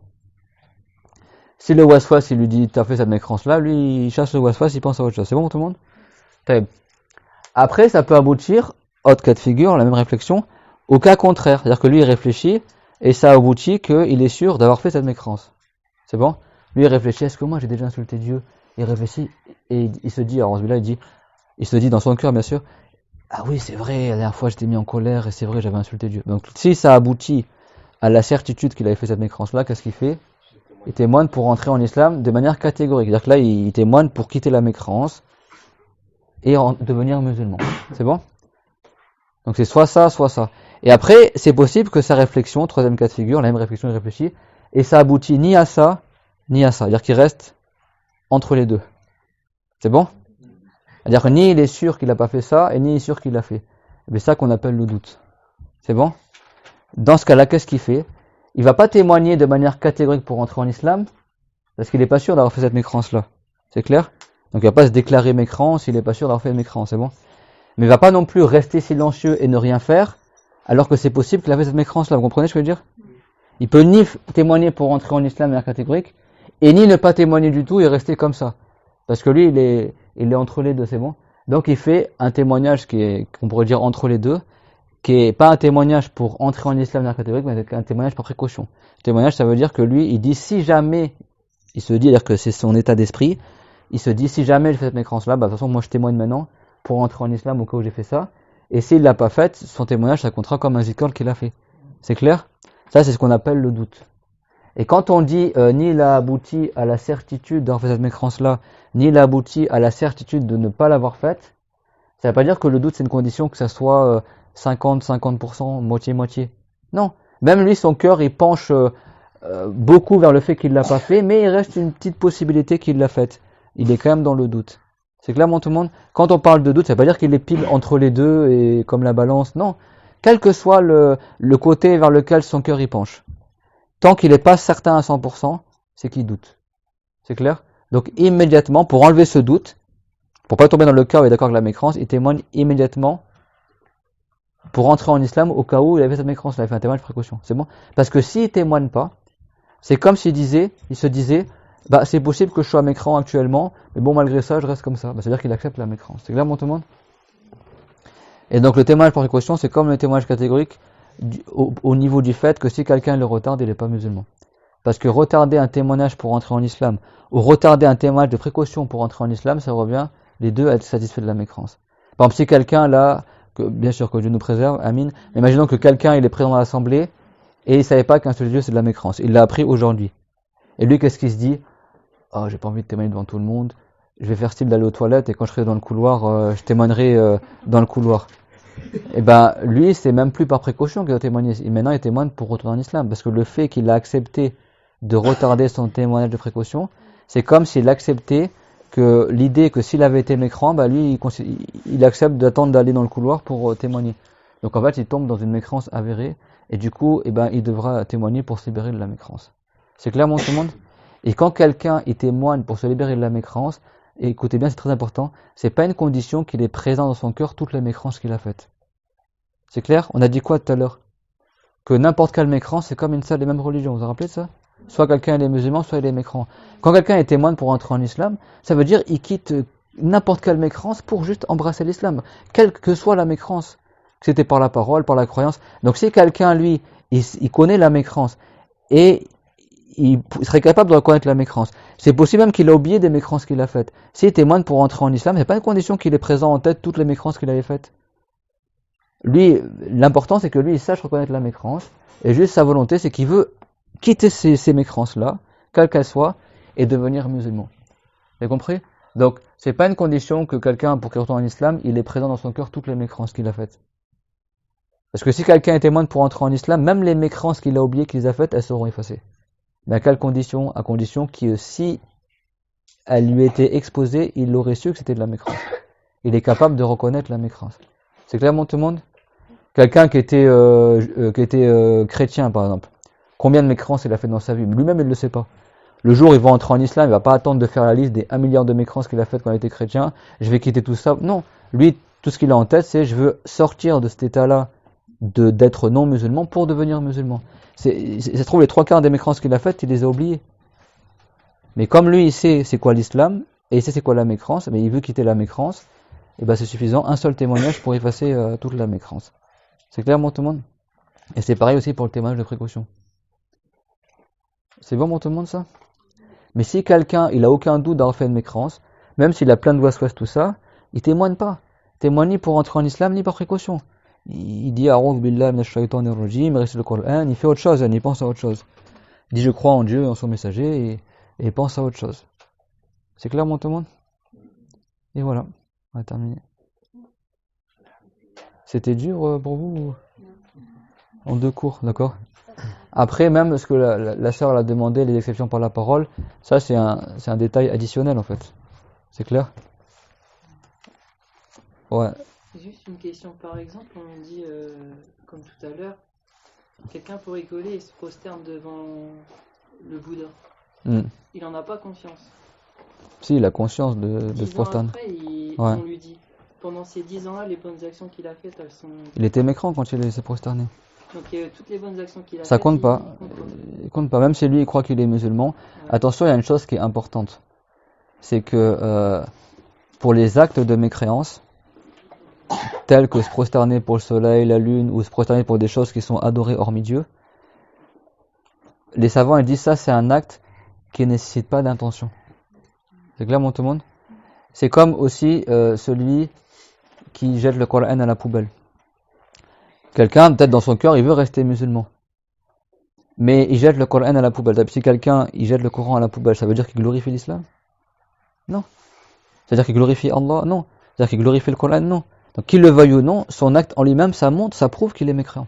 S1: Si le waswas, il lui dit t'as fait cette mécrance-là, lui il chasse le waswas, il pense à autre chose. C'est bon tout le monde? Après, ça peut aboutir, autre cas de figure, la même réflexion, au cas contraire. C'est-à-dire que lui il réfléchit et ça aboutit qu'il est sûr d'avoir fait cette mécrance. C'est bon? Lui il réfléchit, est-ce que moi j'ai déjà insulté Dieu? Il réfléchit et il se dit, alors celui-là il se dit dans son cœur bien sûr, ah oui c'est vrai, la dernière fois j'étais mis en colère et c'est vrai j'avais insulté Dieu. Donc si ça aboutit à la certitude qu'il avait fait cette mécrance-là, qu'est-ce qu'il fait? Il témoigne pour entrer en islam de manière catégorique. C'est-à-dire que là, il témoigne pour quitter la mécrance et devenir musulman. C'est bon? Donc c'est soit ça, soit ça. Et après, c'est possible que sa réflexion, troisième cas de figure, la même réflexion, il réfléchit, et ça aboutit ni à ça, ni à ça. C'est-à-dire qu'il reste entre les deux. C'est bon? C'est-à-dire que ni il est sûr qu'il n'a pas fait ça, et ni il est sûr qu'il l'a fait. C'est ça qu'on appelle le doute. C'est bon? Dans ce cas-là, qu'est-ce qu'il fait? Il va pas témoigner de manière catégorique pour entrer en islam, parce qu'il n'est pas sûr d'avoir fait cette mécrance-là. C'est clair? Donc il va pas se déclarer mécrant s'il n'est pas sûr d'avoir fait une mécrance, c'est bon? Mais il va pas non plus rester silencieux et ne rien faire, alors que c'est possible qu'il a fait cette mécrance-là. Vous comprenez ce que je veux dire? Il peut ni témoigner pour entrer en islam de manière catégorique, et ni ne pas témoigner du tout et rester comme ça. Parce que lui, il est entre les deux, c'est bon? Donc il fait un témoignage qu'on pourrait dire entre les deux, qui est pas un témoignage pour entrer en islam de manière catégorique, mais un témoignage par précaution. Témoignage, ça veut dire que lui, il dit si jamais, il se dit, c'est-à-dire que c'est son état d'esprit, il se dit si jamais je fais cette mécrance-là, bah de toute façon moi je témoigne maintenant pour entrer en islam au cas où j'ai fait ça. Et s'il l'a pas fait, son témoignage ça comptera comme un zikr qu'il a fait. C'est clair? Ça c'est ce qu'on appelle le doute. Et quand on dit ni il a abouti à la certitude d'avoir fait cette mécrance-là, ni il a abouti à la certitude de ne pas l'avoir faite, ça ne veut pas dire que le doute c'est une condition que ça soit 50%, moitié-moitié. Non. Même lui, son cœur, il penche beaucoup vers le fait qu'il ne l'a pas fait, mais il reste une petite possibilité qu'il l'a faite. Il est quand même dans le doute. C'est clair, tout le monde? Quand on parle de doute, ça ne veut pas dire qu'il est pile entre les deux et comme la balance. Non. Quel que soit le côté vers lequel son cœur y penche. Tant qu'il n'est pas certain à 100%, c'est qu'il doute. C'est clair? Donc immédiatement, pour enlever ce doute, pour pas tomber dans le cas où il est d'accord avec la mécrance, il témoigne immédiatement pour entrer en islam au cas où il avait cette mécrance, il avait fait un témoignage de précaution. C'est bon? Parce que s'il témoigne pas, c'est comme s'il se disait, bah c'est possible que je sois mécrant actuellement, mais bon malgré ça je reste comme ça. Bah, c'est-à-dire qu'il accepte la mécrance. C'est clair, tout le monde? Et donc le témoignage par précaution, c'est comme le témoignage catégorique au niveau du fait que si quelqu'un le retarde, il n'est pas musulman. Parce que retarder un témoignage pour entrer en islam, ou retarder un témoignage de précaution pour entrer en islam, ça revient les deux à être satisfaits de la mécrance. Par exemple, si quelqu'un là, bien sûr que Dieu nous préserve, amin, imaginons que quelqu'un il est présent dans l'assemblée et il ne savait pas qu'un seul Dieu c'est de la mécrance. Il l'a appris aujourd'hui. Et lui, qu'est-ce qu'il se dit? Oh, j'ai pas envie de témoigner devant tout le monde, je vais faire style d'aller aux toilettes et quand je serai dans le couloir, je témoignerai dans le couloir. Et ben lui, c'est même plus par précaution qu'il doit témoigner. Maintenant, il témoigne pour retourner en islam. Parce que le fait qu'il a accepté de retarder son témoignage de précaution, c'est comme s'il acceptait que l'idée que s'il avait été mécrant, bah lui, il accepte d'attendre d'aller dans le couloir pour témoigner. Donc en fait, il tombe dans une mécrance avérée. Et du coup, il devra témoigner pour se libérer de la mécrance. C'est clair, tout le monde? Et quand quelqu'un il témoigne pour se libérer de la mécrance, et écoutez bien, c'est très important, c'est pas une condition qu'il est présent dans son cœur toutes les mécrances qu'il a faites. C'est clair? On a dit quoi tout à l'heure? Que n'importe quel mécran, c'est comme une seule et même religion. Vous vous rappelez de ça? Soit quelqu'un est musulman, soit il est mécran. Quand quelqu'un est témoin pour entrer en islam, ça veut dire qu'il quitte n'importe quelle mécrance pour juste embrasser l'islam. Quelle que soit la mécrance. Que c'était par la parole, par la croyance. Donc si quelqu'un, lui, il connaît la mécrance et il serait capable de reconnaître la mécrance. C'est possible même qu'il a oublié des mécrances qu'il a faites. S'il témoigne pour entrer en islam, c'est pas une condition qu'il ait présent en tête toutes les mécrances qu'il avait faites. Lui, l'important c'est que lui, il sache reconnaître la mécrance, et juste sa volonté, c'est qu'il veut quitter ces mécrances-là, quelles qu'elles soient, et devenir musulman. Vous avez compris? Donc, c'est pas une condition que quelqu'un, pour qu'il retourne en islam, il ait présent dans son cœur toutes les mécrances qu'il a faites. Parce que si quelqu'un est témoin pour entrer en islam, même les mécrances qu'il a oubliées qu'il a faites, elles seront effacées. Mais à quelle condition? À condition que si elle lui était exposée, il aurait su que c'était de la mécrance. Il est capable de reconnaître la mécrance. C'est clairement tout le monde? Quelqu'un qui était chrétien, par exemple. Combien de mécrances il a fait dans sa vie? Lui-même, il ne le sait pas. Le jour où il va entrer en islam, il ne va pas attendre de faire la liste des 1 milliard de mécrances qu'il a faites quand il était chrétien. Je vais quitter tout ça. Non. Lui, tout ce qu'il a en tête, c'est je veux sortir de cet état-là d'être non musulman pour devenir musulman. Ça se trouve, les 3/4 des mécrances qu'il a faites, il les a oubliées. Mais comme lui, il sait c'est quoi l'islam, et il sait c'est quoi la mécrance, mais il veut quitter la mécrance, et ben c'est suffisant, un seul témoignage pour effacer toute la mécrance. C'est clair, mon tout le monde? Et c'est pareil aussi pour le témoignage de précaution. C'est bon, mon tout le monde, ça? Mais si quelqu'un, il a aucun doute d'avoir fait une mécrance, même s'il a plein de waswas, tout ça, il témoigne pas. Il témoigne ni pour entrer en islam, ni par précaution. Il dit A'oudhu billahi minash shaitanir rajim, il récite le Coran, il fait autre chose, il pense à autre chose. Il dit je crois en Dieu et en son messager, et il pense à autre chose. C'est clair, mon tout le monde? Et voilà, on va terminer. C'était dur pour vous? En 2 cours, d'accord? Après, même ce que la sœur l'a demandé, les exceptions par la parole, ça c'est un détail additionnel en fait. C'est clair? Ouais.
S3: Juste une question, par exemple, on dit, comme tout à l'heure, quelqu'un pour rigoler et se prosterne devant le Bouddha. Il n'en a pas conscience.
S1: Si, il a conscience de se
S3: 10 ans
S1: prosterner.
S3: après,
S1: Ouais.
S3: on lui dit, pendant ces 10 ans-là, les bonnes actions qu'il a faites, elles sont...
S1: Il était mécrant quand il s'est prosterné.
S3: Donc toutes les bonnes actions qu'il a
S1: Ça
S3: faites,
S1: compte pas.
S3: il compte pas.
S1: Il compte pas. Même si lui il croit qu'il est musulman.
S3: Ouais.
S1: Attention, il y a une chose qui est importante. C'est que pour les actes de mécréance, tels que se prosterner pour le soleil, la lune, ou se prosterner pour des choses qui sont adorées hormis Dieu, les savants ils disent ça c'est un acte qui ne nécessite pas d'intention. C'est clair, mon tout le monde? C'est comme aussi celui qui jette le Coran à la poubelle. Quelqu'un, peut-être dans son cœur, il veut rester musulman. Mais il jette le Coran à la poubelle. Si quelqu'un il jette le Coran à la poubelle, ça veut dire qu'il glorifie l'islam? Non. Ça veut dire qu'il glorifie Allah? Non. Ça veut dire qu'il glorifie le Coran? Non. Donc qu'il le veuille ou non, son acte en lui-même, ça montre, ça prouve qu'il est mécréant.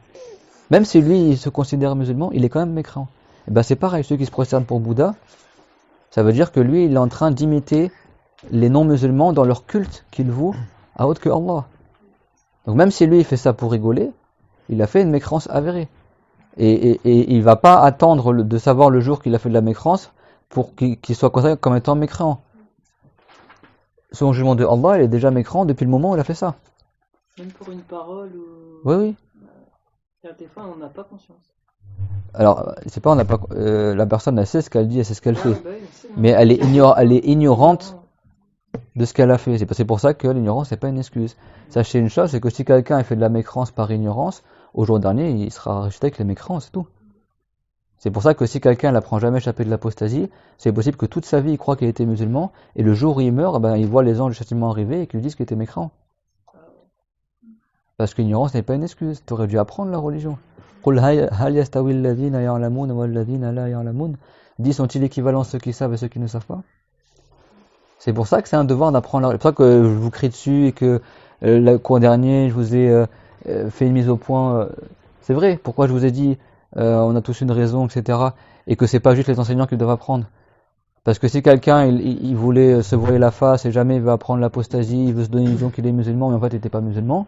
S1: Même si lui, il se considère musulman, il est quand même mécréant. Et ben c'est pareil, ceux qui se prosternent pour Bouddha, ça veut dire que lui, il est en train d'imiter les non-musulmans dans leur culte qu'ils vouent à autre que Allah. Donc même si lui, il fait ça pour rigoler, il a fait une mécrance avérée. Et il va pas attendre de savoir le jour qu'il a fait de la mécrance pour qu'il soit considéré comme étant mécréant. Selon le jugement de Allah, il est déjà mécréant depuis le moment où il a fait ça.
S3: Même pour une parole ou...
S1: Oui.
S3: Des fois, on n'a pas conscience.
S1: Alors, c'est pas, on n'a pas, la personne, elle sait ce qu'elle dit, elle sait ce qu'elle fait.
S3: Bah oui, c'est,
S1: Mais elle est ignorante de ce qu'elle a fait. C'est pour ça que l'ignorance n'est pas une excuse. Sachez une chose, c'est que si quelqu'un a fait de la mécrance par ignorance, au jour dernier, il sera rejeté avec les mécrants, c'est tout. C'est pour ça que si quelqu'un n'apprend jamais échappé de l'apostasie, c'est possible que toute sa vie il croit qu'il était musulman, et le jour où il meurt, il voit les anges du châtiment arriver et qu'ils lui disent qu'il était mécrant. Parce que l'ignorance n'est pas une excuse. Tu aurais dû apprendre la religion. Dis, sont-ils équivalents ceux qui savent et ceux qui ne savent pas? C'est pour ça que c'est un devoir d'apprendre la religion. C'est pour ça que je vous crie dessus et que le cours dernier, je vous ai fait une mise au point. C'est vrai, pourquoi je vous ai dit on a tous une raison, etc. Et que c'est pas juste les enseignants qui doivent apprendre. Parce que si quelqu'un il voulait se voiler la face et jamais il veut apprendre l'apostasie, il veut se donner l'illusion qu'il est musulman, mais en fait il n'était pas musulman,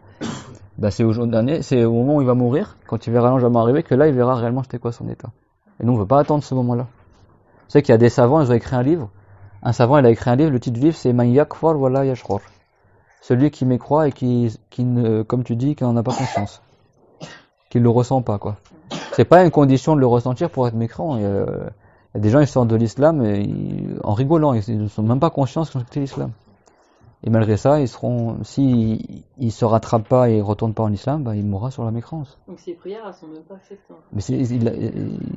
S1: c'est au jour dernier, c'est au moment où il va mourir, quand il verra l'ange arriver, que là il verra réellement c'était quoi son état. Et nous on ne veut pas attendre ce moment-là. Vous savez qu'il y a des savants, ils ont écrit un livre. Un savant il a écrit un livre, le titre du livre c'est Man yakfar wa la yashkur. Celui qui mécroit et qui ne, comme tu dis, qui n'en a pas conscience. qu'il le ressent pas, quoi. C'est pas une condition de le ressentir pour être mécréant. Il y a des gens qui sortent de l'islam en rigolant, ils ne sont même pas conscients qu'ils ont quitté l'islam. Et malgré ça, s'ils se rattrapent pas et retournent pas en islam, bah, il mourra sur la mécréance.
S3: Donc ses prières, elles sont même pas acceptées.
S1: Mais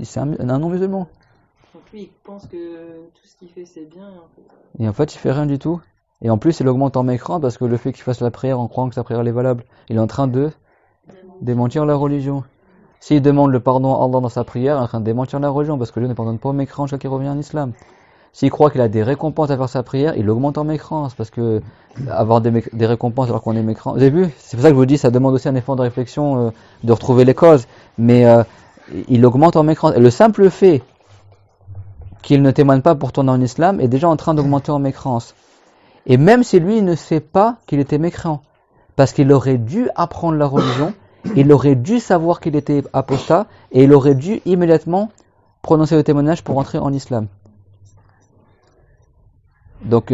S1: c'est un non-musulman.
S3: Donc lui, il pense que tout ce qu'il fait, c'est bien.
S1: Et en fait, il fait rien du tout. Et en plus, il augmente en mécréant parce que le fait qu'il fasse la prière en croyant que sa prière elle est valable, il est en train de démentir la religion. S'il demande le pardon à Allah dans sa prière, il est en train de démentir la religion parce que Dieu ne pardonne pas aux mécréants jusqu'à qu'il revient en islam. S'il croit qu'il a des récompenses à faire sa prière, il augmente en mécréance parce que avoir des récompenses alors qu'on est mécréant. Vous avez vu? C'est pour ça que je vous dis, ça demande aussi un effort de réflexion, de retrouver les causes. Mais il augmente en mécréance. Et le simple fait qu'il ne témoigne pas pour tourner en islam est déjà en train d'augmenter en mécréance. Et même si lui il ne sait pas qu'il était mécréant, parce qu'il aurait dû apprendre la religion, il aurait dû savoir qu'il était apostat, et il aurait dû immédiatement prononcer le témoignage pour entrer en islam. Donc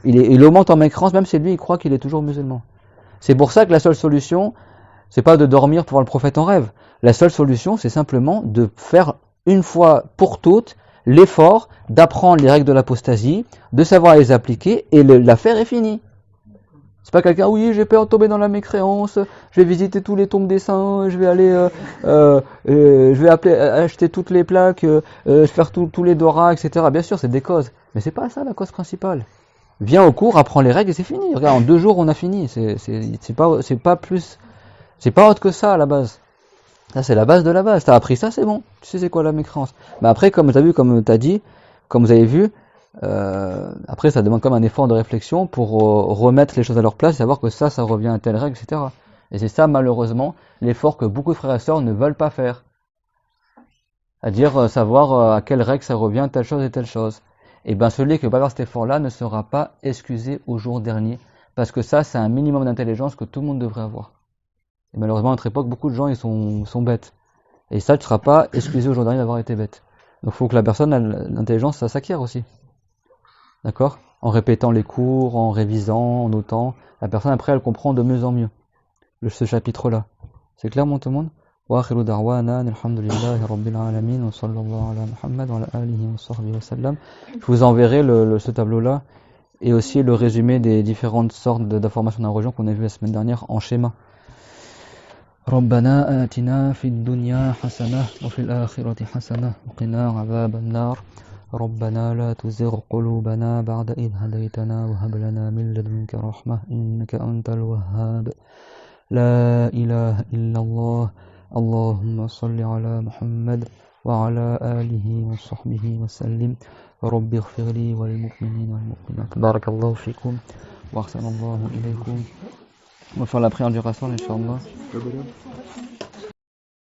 S1: il augmente en mécréance, même si lui il croit qu'il est toujours musulman. C'est pour ça que la seule solution, c'est pas de dormir pour voir le prophète en rêve. La seule solution, c'est simplement de faire une fois pour toutes l'effort d'apprendre les règles de l'apostasie, de savoir les appliquer, et l'affaire est finie. C'est pas quelqu'un, oui, j'ai peur de tomber dans la mécréance, je vais visiter tous les tombes des saints, je vais aller, acheter toutes les plaques, faire tous les doras, etc. Bien sûr, c'est des causes, mais c'est pas ça la cause principale. Viens au cours, apprends les règles et c'est fini. Regarde, en 2 jours on a fini. C'est pas autre que ça à la base. Ça c'est la base de la base. T'as appris ça, c'est bon. Tu sais c'est quoi la mécréance. Mais après, comme t'as dit, comme vous avez vu. Après ça demande comme un effort de réflexion pour remettre les choses à leur place et savoir que ça revient à telle règle, etc. Et c'est ça malheureusement l'effort que beaucoup de frères et sœurs ne veulent pas faire, c'est-à-dire savoir à quelle règle ça revient telle chose et telle chose. Et bien celui qui ne va pas faire cet effort là ne sera pas excusé au jour dernier, parce que ça c'est un minimum d'intelligence que tout le monde devrait avoir. Et malheureusement à notre époque beaucoup de gens ils sont bêtes, et ça tu ne seras pas excusé au jour dernier d'avoir été bête. Donc il faut que la personne, l'intelligence, ça s'acquiert aussi. D'accord? En répétant les cours, en révisant, en notant, la personne après elle comprend de mieux en mieux ce chapitre-là. C'est clair, mon tout le monde? Wa akhiru da'wana alhamdulillahi rabbil alamin wa sallallahu ala Muhammad wa ala alihi wa sahbihi wa sallam. Je vous enverrai ce tableau-là et aussi le résumé des différentes sortes d'informations dans la religion qu'on a vu la semaine dernière en schéma. ربنا آتنا في الدنيا حسنة وفي الآخرة حسنة وقنا عذاب النار ربنا لا تزغ قلوبنا بعد إذ هديتنا وهب لنا من لدنك رحمة إنك أنت الوهاب لا إله إلا الله اللهم صل على محمد وعلى آله وصحبه وسلم رب اغفر لي وللمؤمنين والمؤمنات بارك الله فيكم وأحسن الله إليكم. On va faire la prière du Rasul, Inch'Allah.